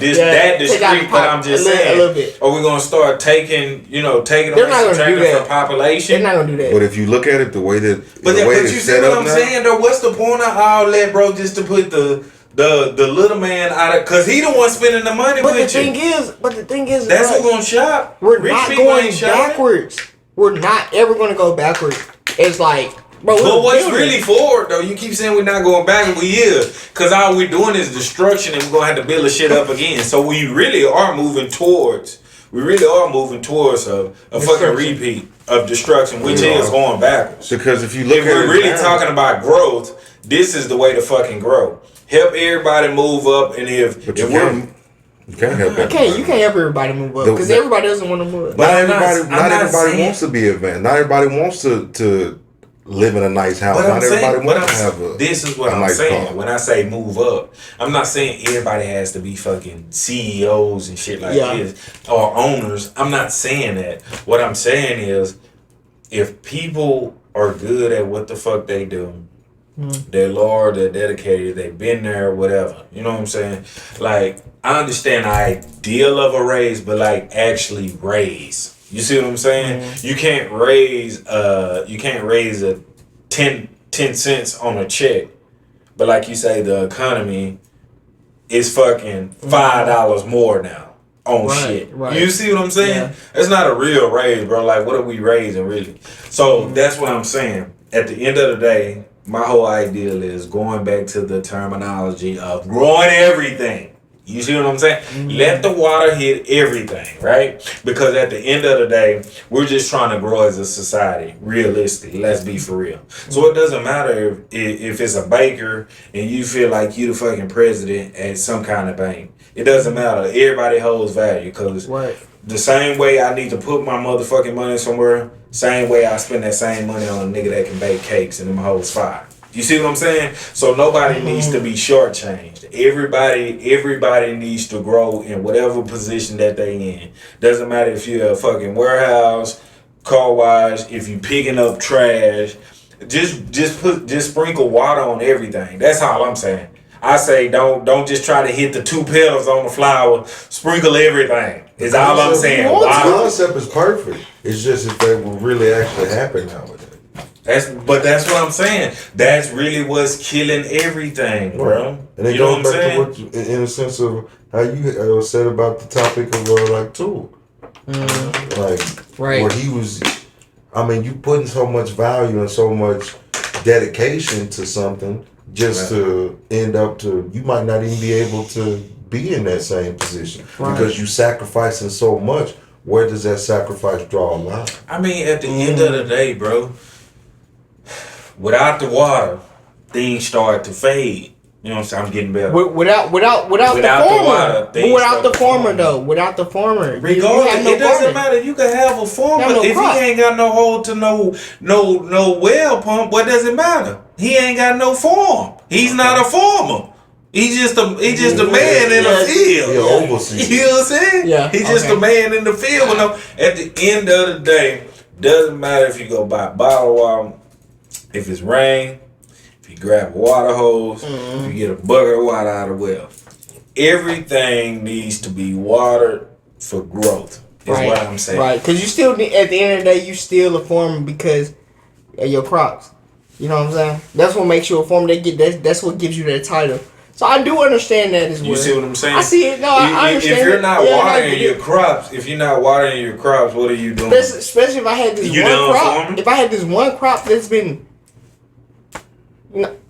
be that discreet, but I'm just saying. A little bit. Are we gonna start taking away subtracting from population? They're not gonna do that. But if you look at it the way that But you see what I'm saying though? What's the point of all that, bro? Just to put the little man out of, cause he the one spending the money But with you. the thing is, that's who's gonna shop. We're not going backwards. We're not ever gonna go backwards. It's like, bro. But what's really forward though? You keep saying we're not going back, and we is, cause all we're doing is destruction, and we're gonna have to build the shit up again. So we really are moving towards. A fucking repeat of destruction, which is going backwards. Because if you look if we're really talking about growth, this is the way to fucking grow. Help everybody move up, and you can't help everybody. You can't help everybody move up because everybody doesn't want to move up. Not everybody wants to be advanced. Not everybody wants to live in a nice house. Not everybody wants to have a. This is what I'm saying. Car. When I say move up, I'm not saying everybody has to be fucking CEOs and shit like this or owners. I'm not saying that. What I'm saying is, if people are good at what the fuck they do. They're loyal, they're dedicated, they've been there, whatever. You know what I'm saying? Like, I understand the ideal of a raise, but like actually raise. You see what I'm saying? You can't raise a 10 cents on a check. But like you say, the economy is fucking $5 more now on shit. Right. You see what I'm saying? Yeah. It's not a real raise, bro. Like, what are we raising really? So that's what I'm saying. At the end of the day, my whole ideal is going back to the terminology of growing everything. You see what I'm saying? Let the water hit everything, right? Because at the end of the day, we're just trying to grow as a society, realistically. Let's be for real. So it doesn't matter if it's a baker and you feel like you the fucking president at some kind of bank. It doesn't matter. Everybody holds value because the same way I need to put my motherfucking money somewhere, same way I spend that same money on a nigga that can bake cakes and them hoes fire. You see what I'm saying? So nobody needs to be shortchanged. Everybody needs to grow in whatever position that they in. Doesn't matter if you're a fucking warehouse, car wash, if you picking up trash. Just sprinkle water on everything. That's all I'm saying. I say don't just try to hit the 2 petals on the flower. Sprinkle everything. Is all I'm saying. The concept is perfect. It's just if that will really actually happen nowadays. That's what I'm saying. That's really what's killing everything, bro. And it goes back to what you, in a sense of how you said about the topic of like Tool. Where he was. I mean, you putting so much value and so much dedication to something just to end up to, you might not even be able to be in that same position because you sacrificing so much. Where does that sacrifice draw a line? I mean, at the end of the day, bro, without the water, things start to fade. You know what I'm saying? I'm getting better. Without the farmer, though. Without the farmer. Regardless, it doesn't matter. You can have a farmer. If he ain't got no hole to no well pump, what does it matter? He ain't got no farm. He's not a farmer. He's just a man in the field. You know what I'm saying? Yeah. He's just a man in the field. At the end of the day, doesn't matter if you go buy bottled water, if it's rain, if you grab a water hose, if you get a bucket of water out of the well. Everything needs to be watered for growth. Is what I'm saying. Right. Because you still, at the end of the day, you still a farmer because of your crops. You know what I'm saying? That's what makes you a farmer. That's what gives you that title. So I do understand that as well. You see what I'm saying? I see it. No, I understand. If you're not watering your crops, what are you doing? Especially if I had this one crop. If I had this one crop that's been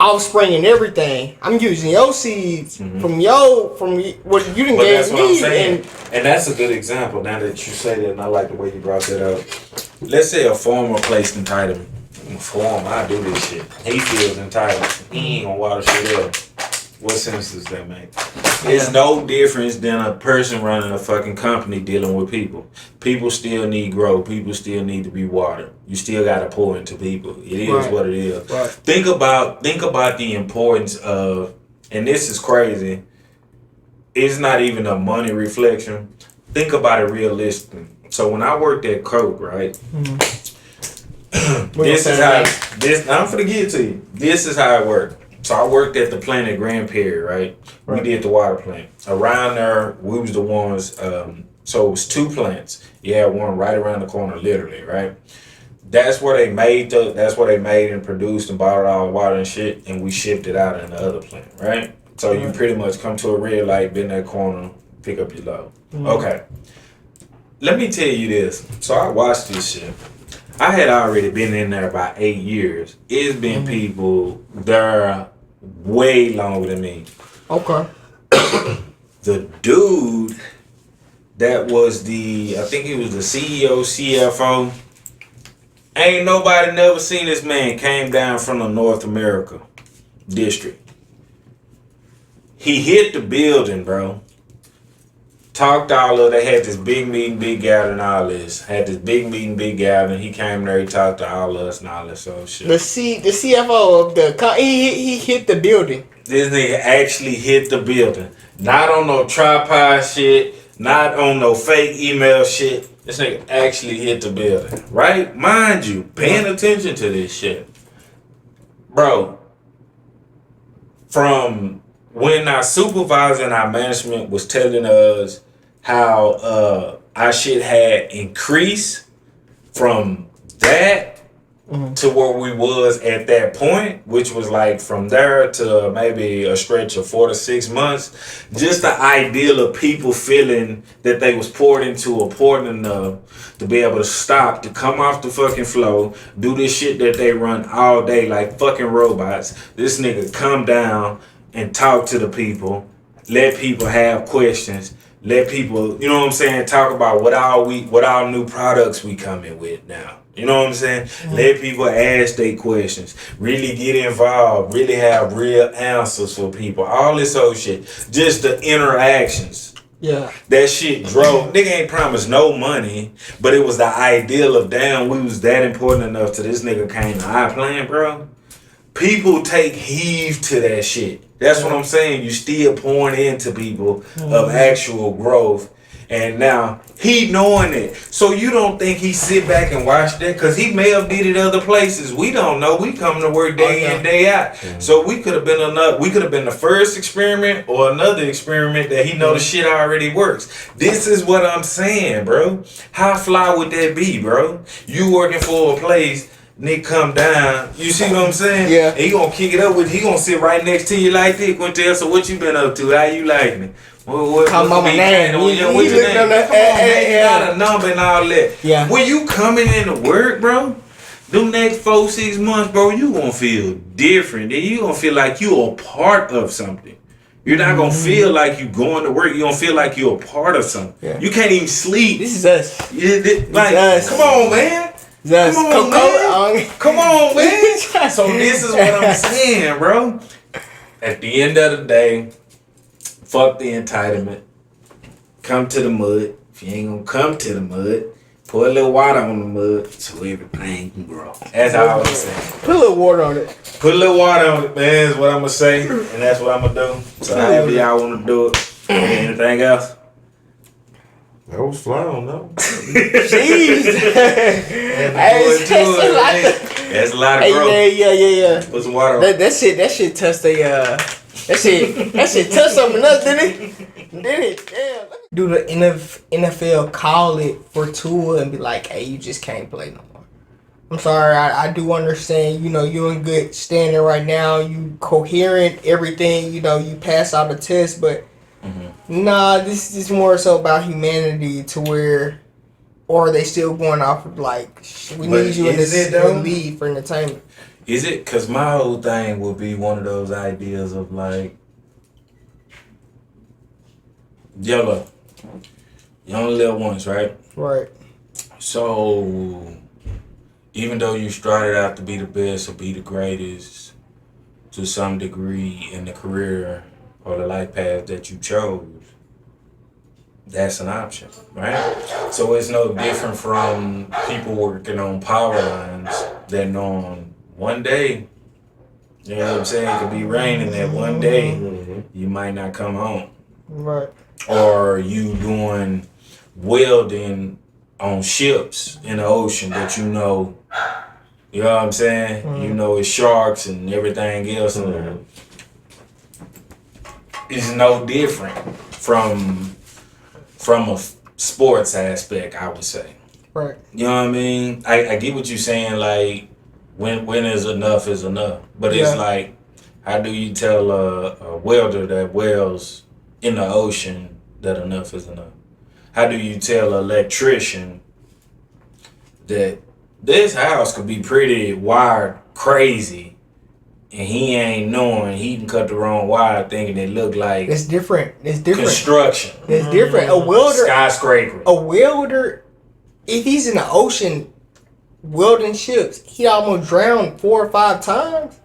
offspring and everything, I'm using your seeds from what you didn't give me. And that's a good example. Now that you say that, and I like the way you brought that up. Let's say a farmer placed entitlement. I do this shit. He feels entitled. He ain't gonna water shit up. What sense does that make? It's no difference than a person running a fucking company dealing with people. People still need growth. People still need to be watered. You still got to pour into people. It is what it is. Right. Think about the importance of, and this is crazy, it's not even a money reflection. Think about it realistically. So when I worked at Coke, right? This is how I'm finna give it to you. This is how it worked. So I worked at the plant at Grand Prairie, right? We did the water plant. Around there, we was the ones. So it was 2 plants. You had one right around the corner, literally, right? That's where they made and produced and bottled all the water and shit, and we shipped it out in the other plant, right? So you pretty much come to a red light, bend that corner, pick up your load. Okay. Let me tell you this. So I watched this shit. I had already been in there about 8 years. It's been people there way longer than me. Okay. The dude that was I think he was the CEO, CFO. Ain't nobody never seen this man came down from the North America district. He hit the building, bro. Talked all of. They had this big meeting, big gathering, all this. Had this big meeting, big gathering. He came there. He talked to all of us and all this old shit. The CFO of the he hit the building. This nigga actually hit the building. Not on no tripod shit. Not on no fake email shit. This nigga actually hit the building, right? Mind you, paying attention to this shit, bro. From when our supervisor and our management was telling us how our shit had increased from that to where we was at that point, which was like from there to maybe a stretch of 4 to 6 months, just the ideal of people feeling that they was poured into or poured enough to be able to stop, to come off the fucking flow, do this shit that they run all day like fucking robots. This nigga come down and talk to the people, let people have questions, let people, you know what I'm saying, talk about what our new products we coming with now. You know what I'm saying? Let people ask their questions, really get involved, really have real answers for people. All this old shit. Just the interactions. Yeah. That shit drove. Nigga ain't promised no money, but it was the ideal of damn, we was that important enough to this nigga came to our plan, bro. People take heave to that shit. That's what I'm saying. You still pouring into people of actual growth. And now he knowing it. So you don't think he sit back and watch that? Because he may have did it other places. We don't know. We come to work day in, day out. So we could have been the first experiment or another experiment that he know the shit already works. This is what I'm saying, bro. How fly would that be, bro? You working for a place, Nick come down, you see what I'm saying? Yeah. And he gonna kick it up with, he gonna sit right next to you like this. Quintel, so what you been up to? How you liking it? Come on, man. What's your name? Come on, man. You got a number and all that. Yeah. When you coming into work, bro, them next 4-6 months, bro, you gonna feel different. Then you gonna feel like you a part of something. You're not gonna feel like you going to work. You gonna feel like you're a part of something. Yeah. You can't even sleep. This is us. Like, us. Come on, man. Come on, man. Come on, man. So this is what I'm saying, bro. At the end of the day, fuck the entitlement. Come to the mud. If you ain't gonna come to the mud, pour a little water on the mud so everything can grow. That's all I'm saying. Put a little water on it. Put a little water on it, man, is what I'm gonna say. And that's what I'm gonna do. So however y'all wanna do it. Anything else? That was fly on that one. Jeez. That's a lot of growth. Yeah. Put some water on it. That shit touched that shit touched something else, didn't it? Damn. Do the NFL call it for Tua and be like, hey, you just can't play no more? I'm sorry, I do understand, you're in good standing right now, you coherent, everything, you pass out the test, but nah, this is more so about humanity to where, or are they still going off of like, we need you in this league for entertainment? Is it? Because my whole thing would be one of those ideas of like, you only live once, right? Right. So, even though you started out to be the best or be the greatest to some degree in the career or the life path that you chose, that's an option, right? So it's no different from people working on power lines that knowing one day, you know what I'm saying, it could be raining that one day, you might not come home. Right. Or you doing welding on ships in the ocean, but you know what I'm saying? Mm-hmm. You know it's sharks and everything else in there. It's no different from a sports aspect, I would say. Right. You know what I mean? I get what you're saying, like when is enough, but it's like, how do you tell a welder that welds in the ocean that enough is enough? How do you tell an electrician that this house could be pretty wired crazy and he ain't knowing he can cut the wrong wire thinking it look like it's different. Construction. It's different. A welder, skyscraper. A welder, if he's in the ocean welding ships, he almost drowned 4 or 5 times.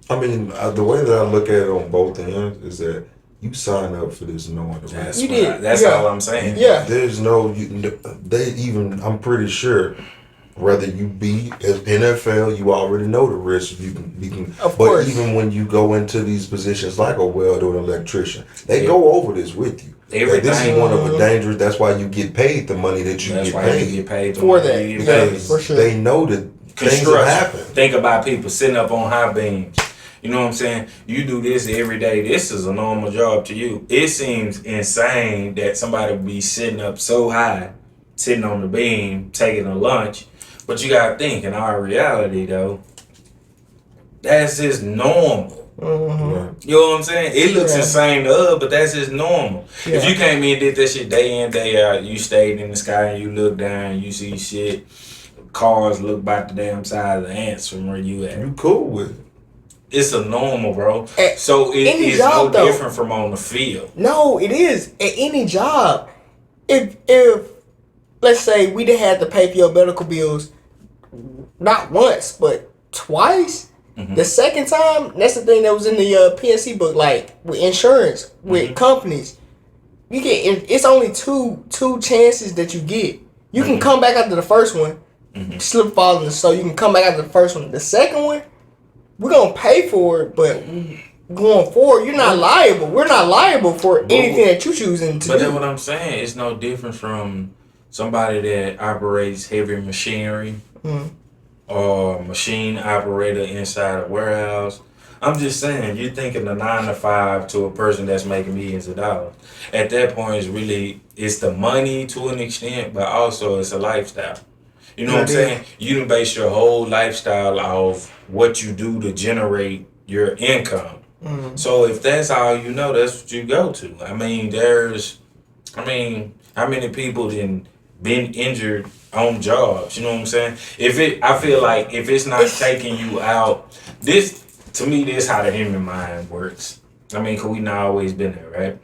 I mean, the way that I look at it on both ends is that you sign up for this knowing the That's risk. You did. That's all I'm saying. Yeah. There's no, I'm pretty sure, whether you be as NFL, you already know the risk. You can. Of course. But even when you go into these positions like a welder or an electrician, they go over this with you. Everything. This is one of the dangerous. That's why you get paid the money that you That's get why paid. you get paid For that. Yeah, for sure. They know that things have happened. Think about people sitting up on high beams. You know what I'm saying? You do this every day. This is a normal job to you. It seems insane that somebody would be sitting up so high, sitting on the beam, taking a lunch. But you gotta think, in our reality though, that's just normal. Mm-hmm. You know what I'm saying? It looks insane to us, but that's just normal. Yeah. If you came in and did that shit day in, day out, you stayed in the sky and you look down, you see shit. Cars look about the damn size of ants from where you at. You cool with it. It's a normal, bro. At so it is job, no different from on the field. No, it is. At any job. If let's say we didn't have to pay for your medical bills not once, but twice. Mm-hmm. The second time, that's the thing that was in the PNC book, like with insurance, with companies. You get it's only two chances that you get. You can come back after the first one, slip fall in the snow. You can come back after the first one. The second one, we're gonna pay for it, but going forward, you're not liable. We're not liable for anything that you choosing to do. But that's what I'm saying. It's no different from somebody that operates heavy machinery or machine operator inside a warehouse. I'm just saying, you're thinking a 9 to 5 to a person that's making millions of dollars. At that point, it's the money to an extent, but also it's a lifestyle. You know what I'm saying? You can base your whole lifestyle off what you do to generate your income. So if that's all you know, that's what you go to. I mean, how many people been injured on jobs? You know what I'm saying? I feel like if it's not taking you out, to me, this is how the human mind works. I mean, cause we not always been there, right?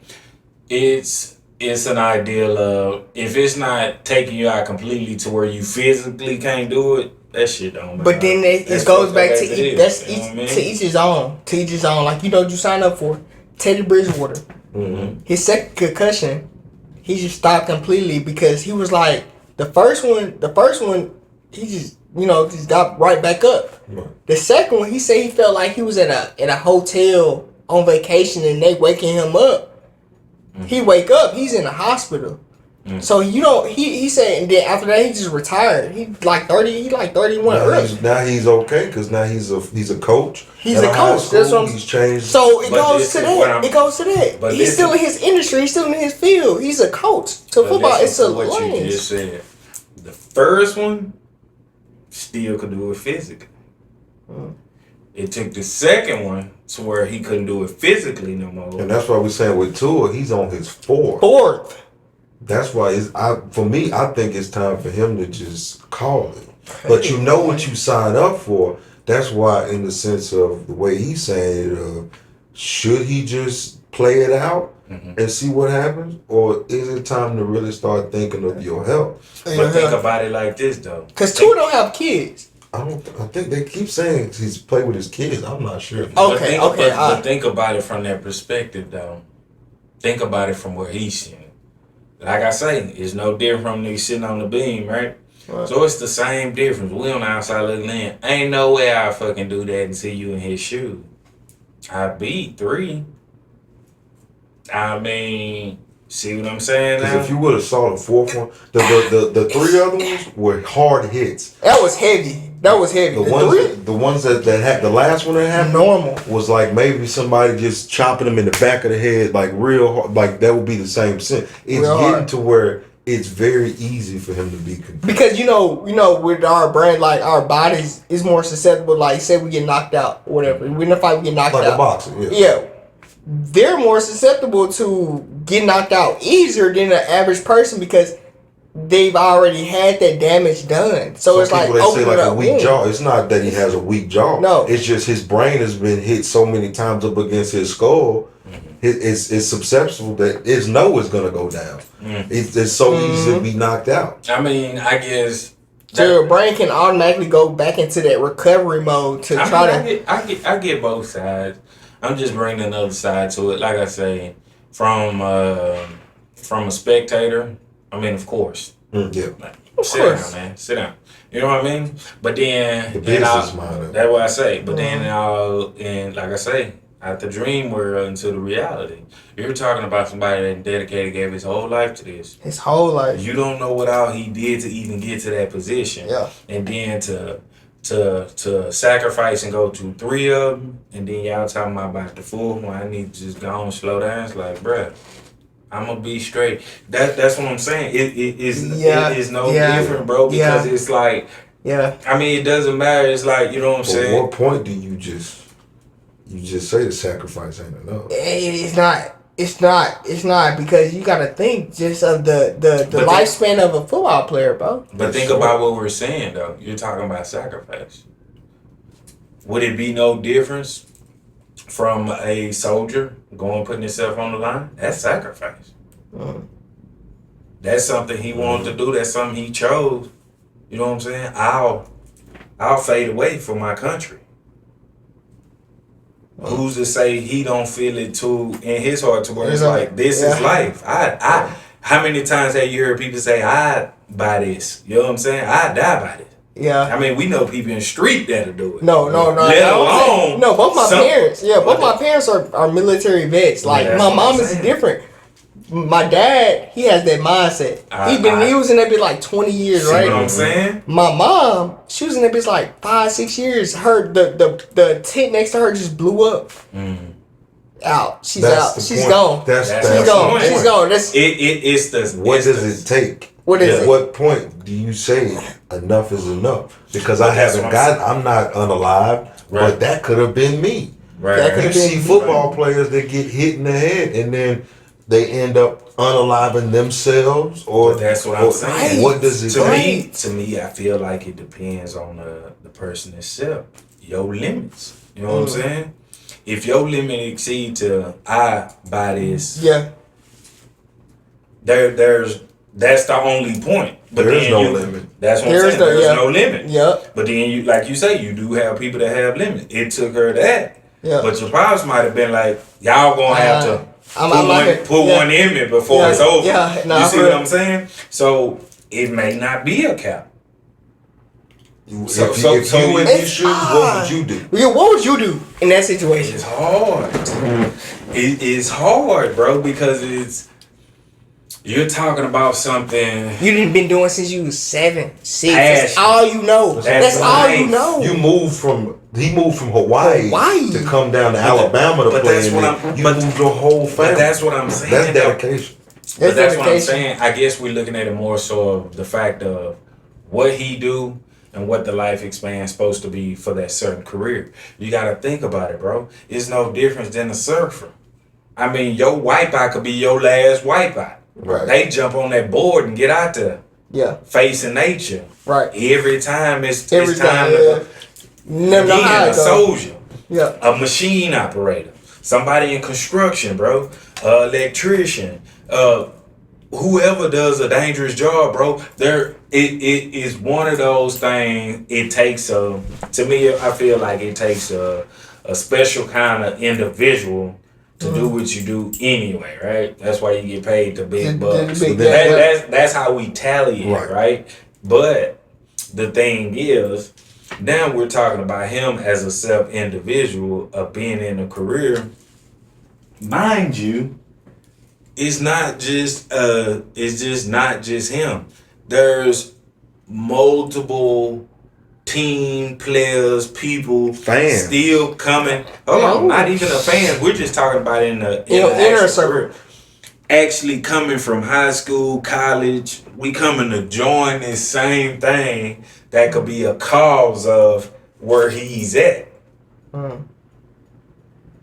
It's an ideal of, if it's not taking you out completely to where you physically can't do it, that shit don't matter. But then it goes back to to each his own. To each his own. Like, you know what you signed up for? Teddy Bridgewater. Mm-hmm. His second concussion, he just stopped completely because he was like, the first one, he just got right back up. Right. The second one, he said he felt like he was at a hotel on vacation and they waking him up. He wake up, he's in the hospital. So he said, and then after that he just retired. He's like 31 early. Now he's okay because now he's a coach. He's a coach. That's what he's changed. So it goes to that. But he's still in his industry. He's still in his field. He's a coach. So football, it's a what lane. You just said. The first one still could do it physically. It took the second one to where he couldn't do it physically no more. And that's why we're saying with Tua, he's on his fourth. That's why for me, I think it's time for him to just call it. But you know what you sign up for. That's why, in the sense of the way he's saying it, should he just play it out and see what happens, or is it time to really start thinking of your health? But think about it like this, though. Because Tua don't have kids. I think they keep saying he's played with his kids. I'm not sure. Okay. But think about it from that perspective, though. Think about it from where he's sitting. Like I say, it's no different from niggas sitting on the beam, right? So it's the same difference. We on the outside looking in. Ain't no way I fucking do that and see you in his shoes. I beat 3. I mean, see what I'm saying? Because if you would have saw the fourth one, the three other ones were hard hits. That was heavy. The ones that had the last one that happened normal was like maybe somebody just chopping them in the back of the head, like real hard, like that would be the same sense. It's real getting hard. To where it's very easy for him to be confused. Because you know, with our brain, like our bodies is more susceptible. Like say we get knocked out, or whatever. We in a fight, we get knocked out. Like a boxer, yeah. Yeah. They're more susceptible to get knocked out easier than an average person because they've already had that damage done. So some it's like they say like a weak jaw. It's not that he has a weak jaw. No, it's just his brain has been hit so many times up against his skull. It's susceptible that it's gonna go down. It's so easy to be knocked out. I mean, I guess so your brain can automatically go back into that recovery mode to I get both sides. I'm just bringing another side to it. Like I say, from a spectator. I mean, of course. Yeah. Sit down, man. Sit down. You know what I mean? But then the business mind. That's what I say. But then and like I say, out the dream world into the reality. You're talking about somebody that dedicated, gave his whole life to this. His whole life. You don't know what all he did to even get to that position. Yeah. And then to sacrifice and go to 3 of them, and then y'all talking about the 4th one. I need to just go and slow down. It's like, bruh, I'm gonna be straight. That's what I'm saying. It is no different, bro. Because it's like, I mean, it doesn't matter. It's like, you know what I'm saying. At what point do you just say the sacrifice ain't enough? It's not because you gotta think just of the lifespan of a football player, bro. But think about what we're saying though. You're talking about sacrifice. Would it be no difference from a soldier going putting himself on the line? That's sacrifice. That's something he wanted to do. That's something he chose. You know what I'm saying? I'll fade away for my country. Who's to say he don't feel it too in his heart to where it's like, this is life. I how many times have you heard people say, I buy this? You know what I'm saying? I die by this. Yeah. I mean, we know people in the street that'll do it. No. Let alone. No, both my parents. Yeah, both my parents are military vets. Like, my mom is different. My dad, he has that mindset. He was in that bitch like 20 years, right? You know what I'm saying? My mom, she was in that bitch like 5-6 years. The tent next to her just blew up. Out. She's out. She's gone. She's gone. She's gone. It's the. What does it take? What is it? At what point do you say enough is enough? Because I'm not unalive, but that could have been me. Right. You see football players that get hit in the head and then they end up unaliving themselves, or but that's what I'm saying. What does it take? To me, I feel like it depends on the person itself. Your limits. You know what I'm saying? If your limit exceed to I buy this, that's the only point. But there's no limit. That's what I'm saying. There's no limit. Yep. But then you, like you say, you do have people that have limits. It took her that. Yeah. But your pops might have been like, y'all gonna have to put one in me before it's over. You see what I'm saying? So it may not be a cap. If you in these shoes, what would you do? Yeah, what would you do in that situation? It's hard. It is hard, bro, because you're talking about something you've been doing since you was 7, 6. That's all you know. That's all you know. He moved from Hawaii to come down to Alabama to play. You moved your whole family. But that's what I'm saying. That's dedication. But that's what I'm saying. I guess we're looking at it more so of the fact of what he do and what the life experience supposed to be for that certain career. You got to think about it, bro. It's no difference than a surfer. I mean, your wipeout could be your last wipeout. Right. They jump on that board and get out there. Yeah. Facing nature. Right. Every time it's time to a soldier. Yeah. A machine operator. Somebody in construction, bro. Electrician. Whoever does a dangerous job, bro. It is one of those things. It takes to me, I feel like it takes a special kind of individual to do what you do anyway, right? That's why you get paid the big bucks. That's how we tally it, right? But the thing is, now we're talking about him as a self individual of being in a career. Mind you, it's not just it's just not just him. There's multiple team players, people, fans still coming. Hold on, not even the fans. We're just talking about in the inner circle. Actually coming from high school, college, we coming to join this same thing that could be a cause of where he's at. And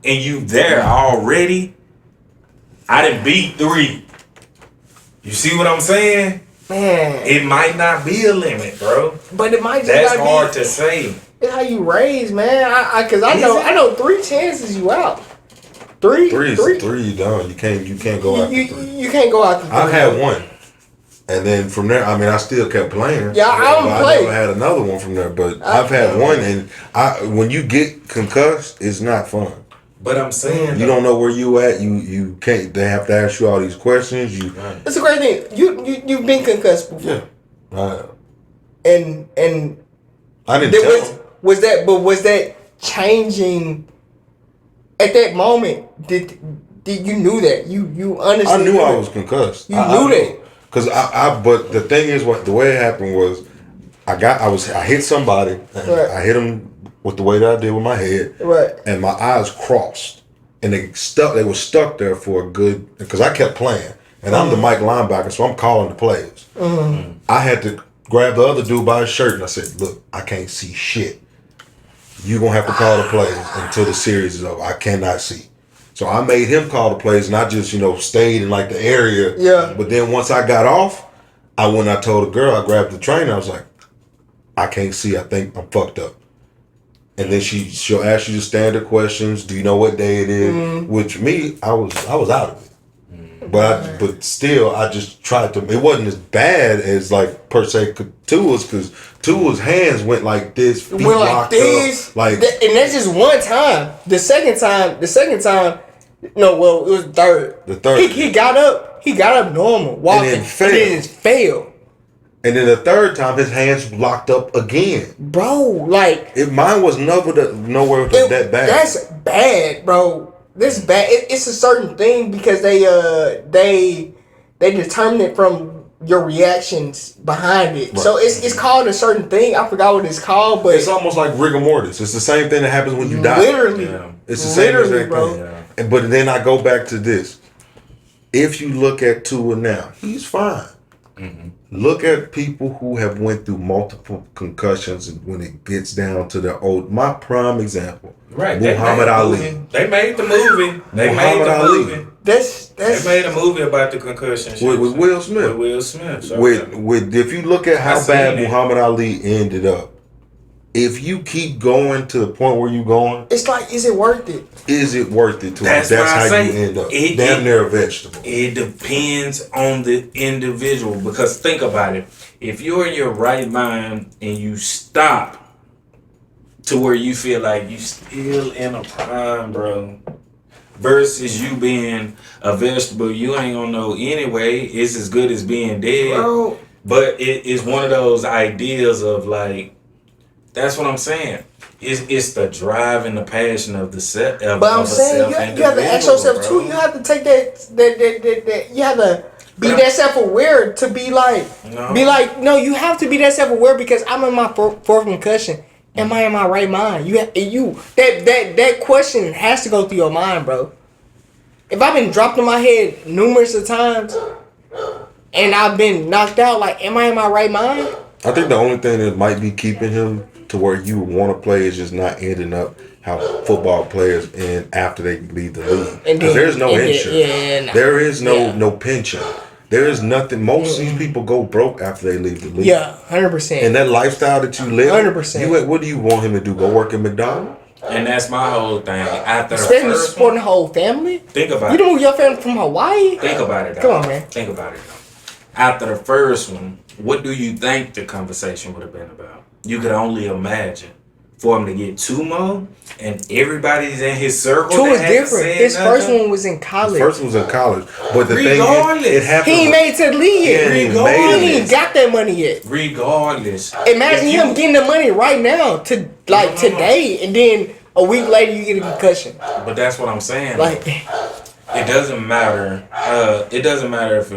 you there already. I done beat 3. You see what I'm saying? Man, it might not be a limit, bro. But it might just That's hard to say. It's how you raise, man. I know 3 chances you out. Three you done. You can't go out. You can't go out. I've had 1, and then from there, I mean, I still kept playing. Yeah, I never had another one from there, but I've had 1, and when you get concussed, it's not fun. But I'm saying you don't know where you at. You can't. They have to ask you all these questions. It's a great thing. You've been concussed before. Yeah. And I didn't tell them. Was that changing at that moment? Did you knew that you understood? I knew I was concussed. You knew that because but the thing is, the way it happened was I hit somebody. Right. I hit them with the way that I did with my head, right? And my eyes crossed, and they were stuck there for a good, because I kept playing, and I'm the Mike linebacker, so I'm calling the plays. I had to grab the other dude by his shirt, and I said, "Look, I can't see shit. You gonna have to call the plays until the series is over. I cannot see." So I made him call the plays, and I just stayed in like the area. Yeah. But then once I got off, I told the girl, I grabbed the trainer. I was like, "I can't see. I think I'm fucked up." And then she'll ask you the standard questions. Do you know what day it is? Which me, I was out of it. But still, I just tried to. It wasn't as bad as like per se Tua's, because Tua's hands went like this, feet went like locked this, up, and that's just one time. The second time, no, well, it was third. The third, he got up normal, walking, and then just fell. And then the third time, his hands locked up again. Bro, like... Mine was nowhere that bad. That's bad, bro. This is bad. It's a certain thing because they determine it from your reactions behind it. Right. So it's called a certain thing. I forgot what it's called, but... It's almost like rigor mortis. It's the same thing that happens when you die. Literally. Yeah. It's the same exact bro. thing. Yeah. But then I go back to this. If you look at Tua now, he's fine. Mm-hmm. Look at people who have went through multiple concussions, and when it gets down to their old, my prime example, right? Muhammad Ali. They made the movie. They made a movie about the concussion with Will Smith. With Will Smith. So with if you look at how bad Muhammad Ali ended up, if you keep going to the point where you're going, it's like, is it worth it? Is it worth it? That's how you end up. Damn near a vegetable. It depends on the individual, because think about it. If you're in your right mind and you stop to where you feel like you still in a prime, bro, versus you being a vegetable, you ain't gonna know anyway. It's as good as being dead. Bro. But it is one of those ideas of like, that's what I'm saying. It's the drive and the passion of the set. But I'm saying you have to ask yourself too. You have to take that. You have to be that self-aware to be like, no. You have to be that self-aware because I'm in my fourth concussion. Am I in my right mind? That question has to go through your mind, bro. If I've been dropped on my head numerous of times and I've been knocked out, like, am I in my right mind? I think the only thing that might be keeping him to where you want to play is just not ending up how football players end after they leave the league. Because there's no insurance. There is no pension. There is nothing. Most of these people go broke after they leave the league. Yeah, 100%. And that lifestyle that you live, 100%. What do you want him to do? Go work at McDonald's? And that's my whole thing. After especially supporting the whole family. Think about it. You don't move your family from Hawaii? Think about it. Come on, man. Think about it. After the first one, what do you think the conversation would have been about? You could only imagine for him to get 2 more, and everybody's in his circle. 2 is different. His first one was in college. His first one was in college, but the thing is, it happened. He ain't made it to the league yet. He ain't got that money yet. Regardless, imagine him getting the money right now to today, and then a week later you get a concussion. But that's what I'm saying. Like, It doesn't matter. It doesn't matter if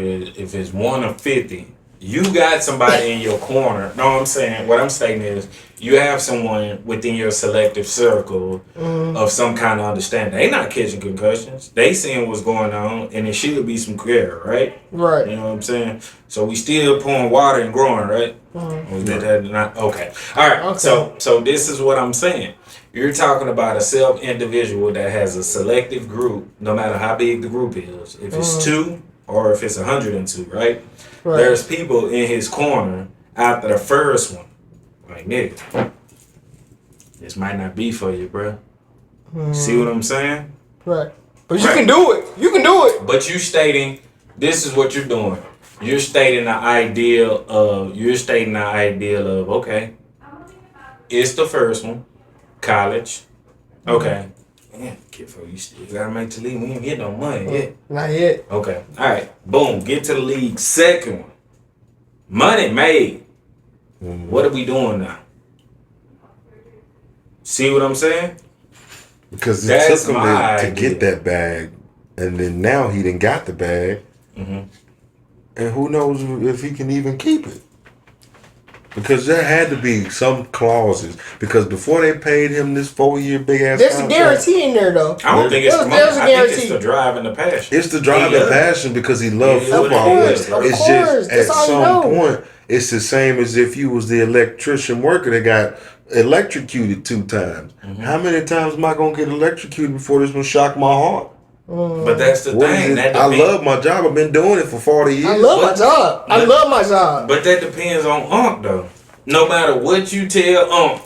it's 1 or 50. You got somebody in your corner. No, I'm saying what I'm saying is you have someone within your selective circle of some kind of understanding. They not catching concussions. They seeing what's going on, and it should be some care, right? Right. You know what I'm saying? So we still pouring water and growing, right? Or that not okay? All right. Okay. So this is what I'm saying. You're talking about a self individual that has a selective group, no matter how big the group is. If it's 2 or if it's 102, right? There's people in his corner after the first one. Like, nigga, this might not be for you, bro. See what I'm saying? Right. But you can do it. You can do it. But you stating, this is what you're doing. You're stating the ideal of, okay, it's the first one. College. Okay. Man, kid, you still gotta make the league. We ain't get no money yet. Not yet. Okay. Alright. Boom. Get to the league. Second one. Money made. What are we doing now? See what I'm saying? Because it took him to get that bag. And then now he done got the bag. And who knows if he can even keep it. Because there had to be some clauses. Because before they paid him this 4-year big ass there's a guarantee in there though. I don't think it's the money. I think it's the drive and the passion. It's the drive and passion because he loved football. It's just at some point, it's the same as if you was the electrician worker that got electrocuted 2 times. How many times am I gonna get electrocuted before this one shock my heart? But that's the thing. I love my job. I've been doing it for 40 years. I love my job. I love my job. But that depends on Unc though. No matter what you tell Unc,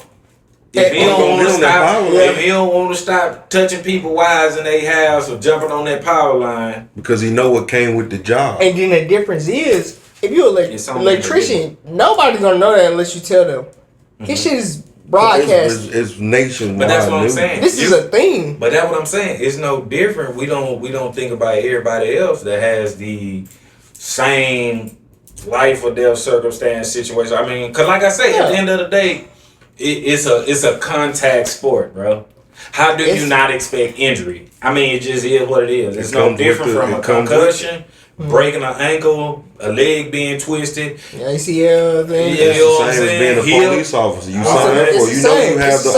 if he don't want to stop touching people wires in their house or jumping on that power line, because he know what came with the job. And then the difference is, if you're an electrician, nobody's gonna know that unless you tell them. His shit is broadcast. It's nationwide. But that's what I'm saying. This is a thing. But that's what I'm saying. It's no different. We don't think about everybody else that has the same life or death circumstance situation. I mean, cause like I say, at the end of the day, it's a contact sport, bro. How do you not expect injury? I mean, it just is what it is. It's no different from a concussion, breaking an ankle, a leg being twisted. ACL thing. Yeah, it's the same as being a police officer. You sign up for. You know you have the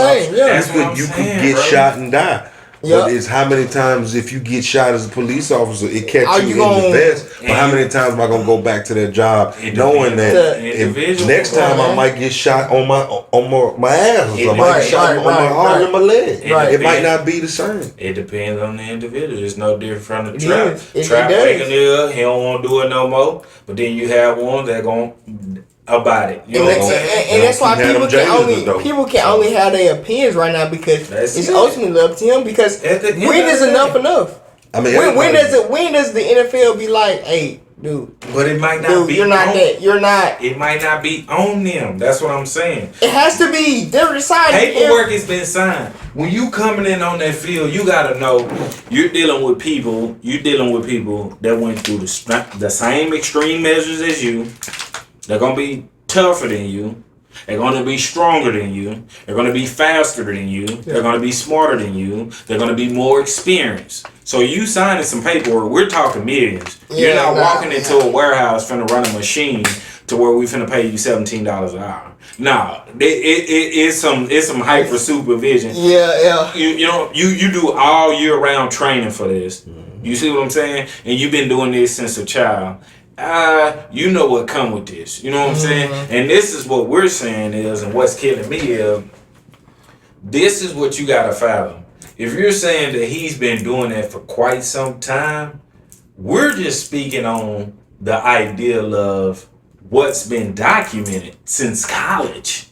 option. You could get shot and die. But it's how many times if you get shot as a police officer, it catch you in the vest. But how many times am I gonna go back to that job knowing that if next time I might get shot on my ass or something, I might get shot on my arm and my leg. It might not be the same. It depends on the individual. It's no different from the trap. Trap waking it up, he don't want to do it no more. But then you have ones that gon' about it. You know what I'm saying? And that's why people can only have their opinions right now because it's ultimately up to him because when is enough? I mean, when does the NFL be like, hey, dude? But it might not be. You're not that. You're not. It might not be on them. That's what I'm saying. It has to be. They're deciding. Paperwork has been signed. When you coming in on that field, you gotta know you're dealing with people. You're dealing with people that went through the same extreme measures as you. They're going to be tougher than you. They're going to be stronger than you. They're going to be faster than you. They're going to be smarter than you. They're going to be more experienced. So you signing some paperwork, we're talking millions. You're not walking into a warehouse finna run a machine to where we finna pay you $17 an hour. Nah, it's some hyper supervision. Yeah. You do all year round training for this. You see what I'm saying? And you've been doing this since a child. You know what come with this. You know what I'm saying? And this is what we're saying is, and what's killing me is, this is what you gotta fathom. If you're saying that he's been doing that for quite some time, we're just speaking on the ideal of what's been documented since college.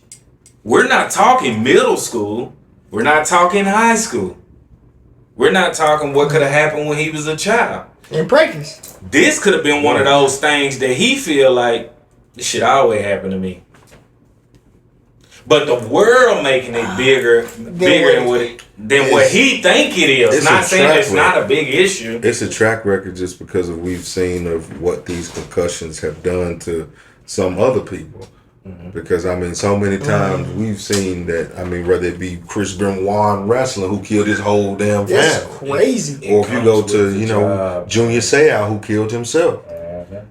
We're not talking middle school. We're not talking high school. We're not talking what could have happened when he was a child. In practice. This could have been one of those things that he feel like this shit always happened to me. But the world making it bigger than what he think it is. It's not saying it's not a big issue. It's a track record just because we've seen of what these concussions have done to some other people. Because I mean, so many times we've seen that. I mean, whether it be Chris Benoit in wrestling, who killed his whole damn family, that's crazy. or if you go to Junior Seau, who killed himself.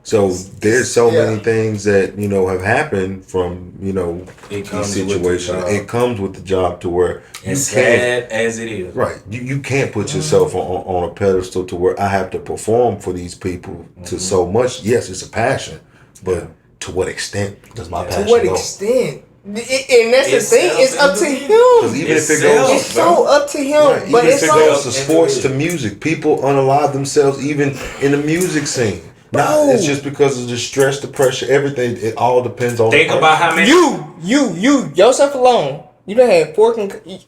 So there's so many things that have happened from these situations. It comes with the job to where as sad as it is, right? You can't put yourself on a pedestal to where I have to perform for these people to so much. Yes, it's a passion, but to what extent does my passion go? To what extent? And that's the thing. It's up to him. Even if it goes, it's so up to him. Right, but even it's if it goes to sports, to music, people unalive themselves even in the music scene. Nah, it's just because of the stress, the pressure, everything. It all depends on. Think about how many you yourself alone. You done had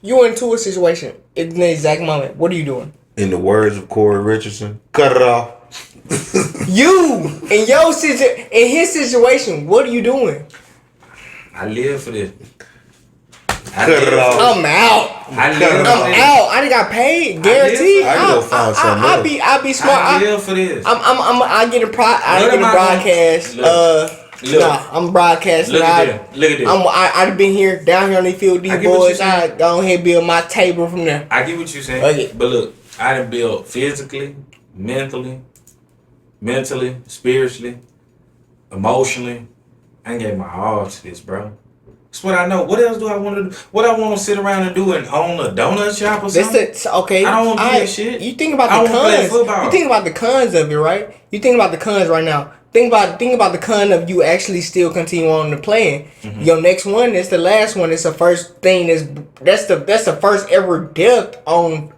you into a situation in the exact moment. What are you doing? In the words of Corey Richardson, cut it off. You in his situation, what are you doing? I live for this. Cut it off. I'm out. I'm out. I done got paid, guaranteed. I go find something else. I be smart. I live for this. I get a broadcast. I'm broadcasting. Look at this. I've been down here on the field. These boys. I go ahead and build my table from there. I get what you're saying. Okay. But look, I done built physically, mentally, spiritually, emotionally. I gave my all to this, bro. That's what I know. What else do I want to do? What I want to sit around and do and own a donut shop or something? Okay. I don't want to do that shit. You think about the cons. You think about the cons of it, right? You think about the cons right now. Think about the con of you actually still continue on to playing. Mm-hmm. Your next one is the last one. It's the first thing that's the first ever death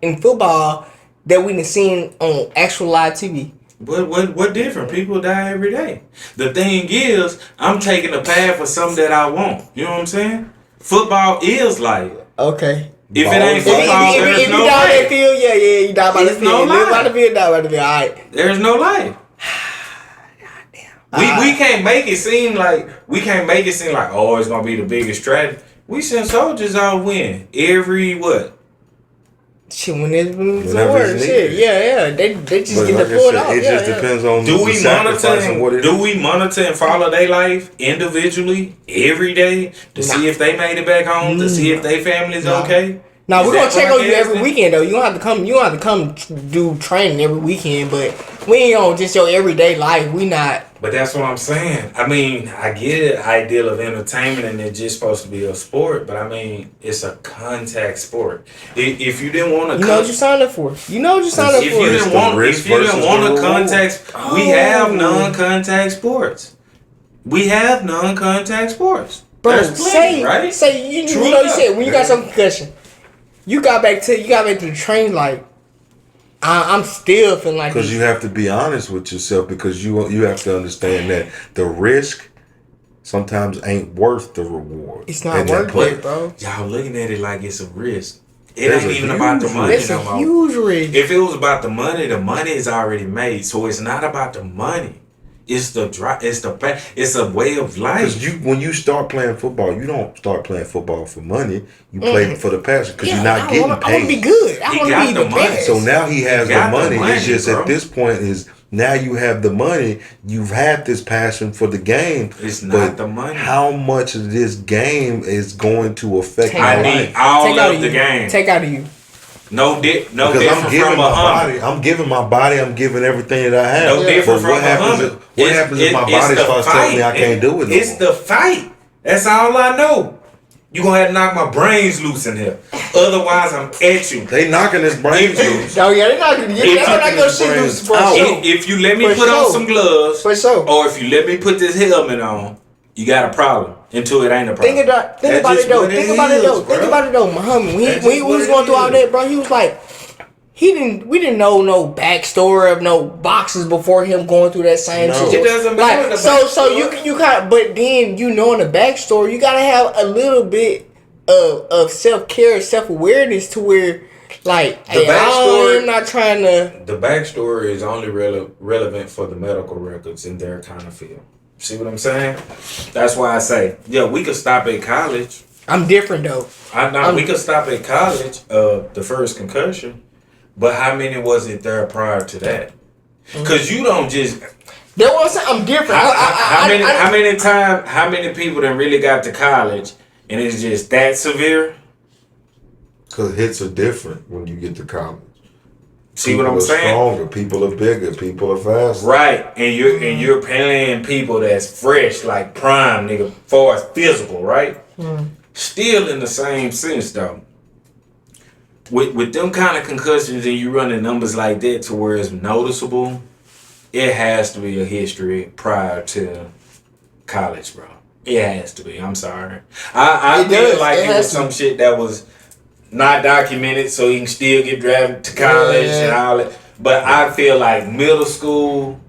in football that we done seen on actual live TV. What different? People die every day. The thing is, I'm taking the path for something that I want. You know what I'm saying? Football is life. Okay. If it ain't football, there's no life. If you die by the field, you die by the field. No life. Live by the field, die by the field. All right. There's no life. We can't make it seem like oh, it's gonna be the biggest strategy. We send soldiers out win every what? Shit, when it's shit, yeah, they just get the pulled out. It just depends on do we monitor and follow their life individually every day to see if they made it back home, to see if their family's okay? Now we're gonna check on you every weekend though. You don't have to come. You don't have to come do training every weekend, but we ain't on just your everyday life. We not. But that's what I'm saying. I mean, I get it, ideal of entertainment, and it's just supposed to be a sport. But I mean, it's a contact sport. If you didn't want to, you know what you signed up for. You know what you signed up for. If you didn't want to contact, we have non-contact sports. We have non-contact sports. Bro, right? Say you said when you got some concussion. You got back to the train like I'm still feeling like because you have to be honest with yourself because you have to understand that the risk sometimes ain't worth the reward. It's not worth it, bro. Y'all looking at it like it's a risk. It ain't even about the money. It's a huge risk. If it was about the money is already made. So it's not about the money. It's a way of life. Because when you start playing football, you don't start playing football for money. You play for the passion because you're not getting paid. I want to be good. I want to be the best. So now he has the money. It's just at this point is now you have the money. You've had this passion for the game. It's not the money. How much of this game is going to affect your life? I need all of the game. Take out of you. No different from a Hummer. I'm giving my body. I'm giving everything that I have. No different from a Hummer. What happens if my body starts telling me I can't do it? It's the fight. That's all I know. You gonna have to knock my brains loose in here. Otherwise, I'm at you. They knocking his brains loose. Oh yeah, they're knocking your shit loose. If you let me put on some gloves, for sure, or if you let me put this helmet on, you got a problem. Until it ain't a problem. Think about it though, Muhammad. When he was going through all that, bro, he was like, we didn't know no backstory of no boxes before him going through that same shit. It doesn't matter. Like, so you kind of, but then you knowing the backstory, you gotta have a little bit of self-care, self-awareness to where, like, I'm not trying to. The backstory is only relevant for the medical records in their kind of field. See what I'm saying? That's why I say, we could stop at college. I'm different though. We could stop at college, the first concussion, but how many was it there prior to that? Because you don't just. That's what I'm saying. I'm different. How many people that really got to college and it's just that severe? Because hits are different when you get to college. See people what I'm saying? Stronger, people are bigger, people are faster. Right, and you're playing people that's fresh, like prime, nigga, far as physical, right? Still in the same sense though. With them kind of concussions and you running numbers like that to where it's noticeable, it has to be a history prior to college, bro. It has to be. I'm sorry. I feel like it was some shit that was not documented, so you can still get drafted to college and all that. But I feel like middle school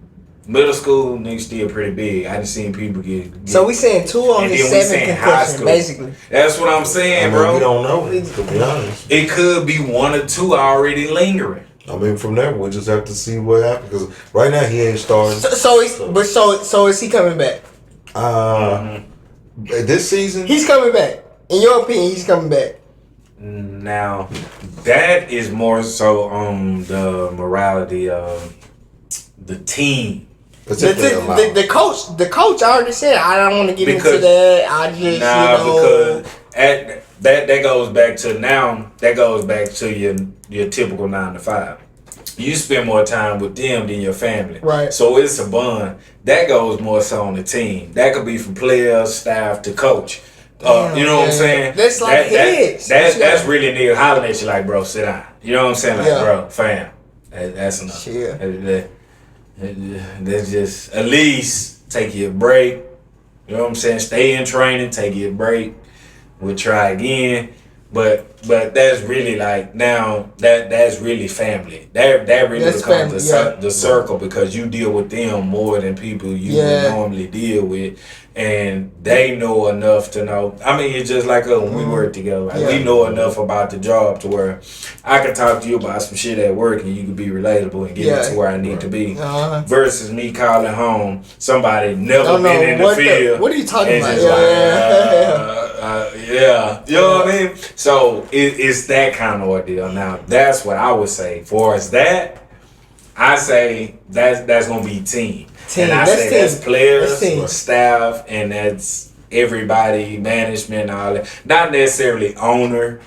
niggas still pretty big. I just seen people get so we saying 2 on his 7 concussion, basically. That's what I'm saying, bro. We don't know, to be honest. It could be 1 or 2 already lingering. I mean, from there we'll just have to see what happens. Because right now he ain't starting. So is he coming back? This season he's coming back. In your opinion, he's coming back. Now, that is more so on the morality of the team. The coach already said, I don't want to get into that. I just because that goes back to your typical 9 to 5. You spend more time with them than your family. Right. So it's a bond. That goes more so on the team. That could be from players, staff to coach. You know what I'm saying? That's like hits. That's really nigga hollering at you like, bro, sit down. You know what I'm saying? Like, bro, fam. That's enough. Yeah. That's just, at least take you a break. You know what I'm saying? Stay in training, take you a break. We'll try again. But that's really like, now that's really family. That really that's becomes family, the circle, because you deal with them more than people you would normally deal with. And they know enough to know. I mean, it's just like when we work together. Like we know enough about the job to where I can talk to you about some shit at work and you can be relatable and get me to where I need to be. Versus me calling home somebody never been in the field. What are you talking about? You know what I mean? So it's that kind of ordeal. Now that's what I would say. For as that, I say that's gonna be team. And I say that's players, staff, and that's everybody, management, all that. Not necessarily owner.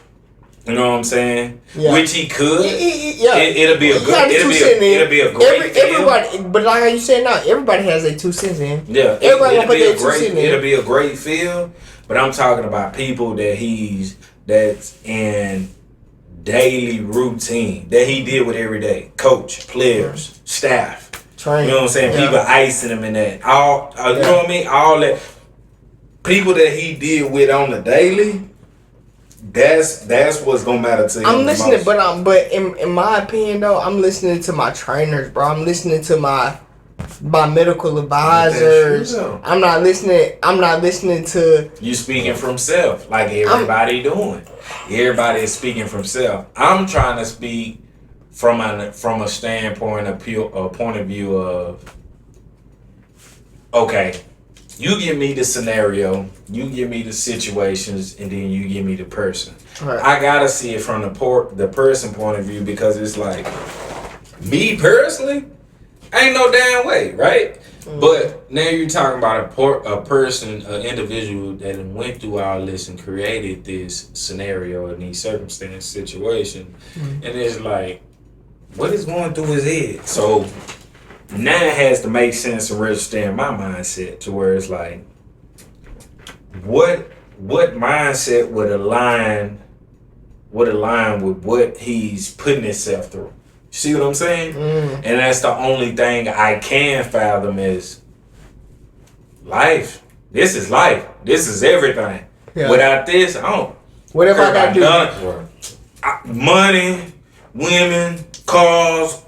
You know what I'm saying? Yeah. Which he could. It'll be a good. It'll be a great. Everybody, but like how you said now, everybody has their 2 cents in. Yeah. Everybody gonna put their 2 cents in. It'll be a great field, but I'm talking about people that's in daily routine that he deal with every day. Coach, players, staff. You know what I'm saying? People icing him in that. All you know what I mean? All that people that he deal with on the daily. That's what's gonna matter to him. I'm listening, but in my opinion though, I'm listening to my trainers, bro. I'm listening to my medical advisors. I'm not listening to you speaking from self, like everybody doing. Everybody is speaking from self. I'm trying to speak from a standpoint, a point of view of, okay, you give me the scenario, you give me the situations, and then you give me the person. Right. I gotta see it from the person point of view, because it's like, me personally, ain't no damn way, right? But now you're talking about a person, an individual that went through all this and created this scenario and these circumstance situation, and it's like, what is going through his head? So now it has to make sense and register in my mindset to where it's like, what mindset would align with what he's putting himself through? See what I'm saying? And that's the only thing I can fathom is life. This is life. This is everything. Yeah. Without this, I don't. Whatever I gotta do. Money, women, cars,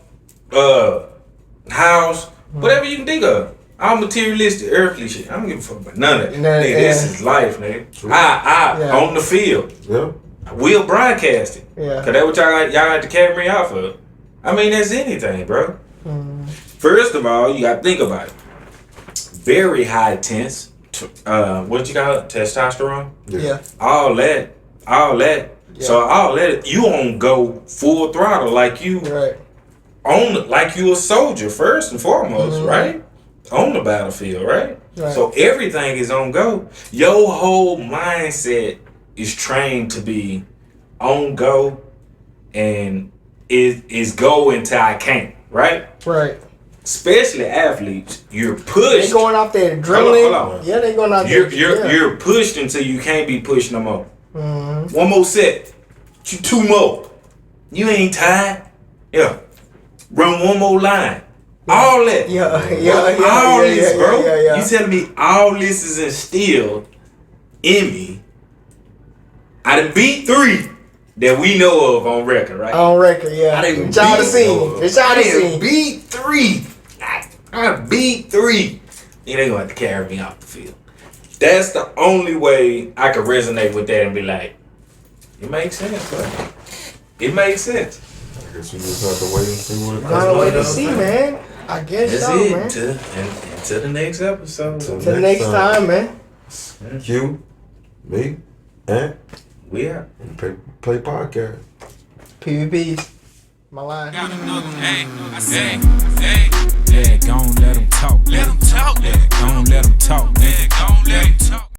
house, whatever you can think of. All materialistic, earthly shit. I don't give a fuck about none of that. Nigga, this is life, nigga. I on the field. Yeah. We'll broadcast it. Yeah. Cause that's what y'all got to carry me off of. I mean, that's anything, bro. First of all, you got to think about it. Very high tense. What you got? Testosterone? Yeah. All that. Yeah. So all that, you on go full throttle like you like you a soldier first and foremost, right? on the battlefield, right? Right. So everything is on go. Your whole mindset is trained to be on go, and is go until I can't, right? Right. Especially athletes, you're pushed. They going off their adrenaline. Hold on. Yeah, they going out there. You're pushed until you can't be pushed no more. Mm-hmm. One more set. Two more. You ain't tired. Yeah. Run one more line. All that. All this, bro. Yeah. You telling me all this is instilled in me? I done beat 3 that we know of on record, right? On record, yeah. I didn't It's all the scene. It's all the scene. beat 3. I beat 3. Then they gonna have to carry me off the field. That's the only way I could resonate with that and be like, it makes sense, bro. It makes sense. I guess we just have to wait and see what it Gotta comes. wait to see, man. I guess That's so, it. man. Until the next episode. Till Till next time, man. Q, me, and We out. play podcast. PvPs. My line. Hey, gon' let them talk. Let them talk. Gon' let them talk. Gon' let them talk.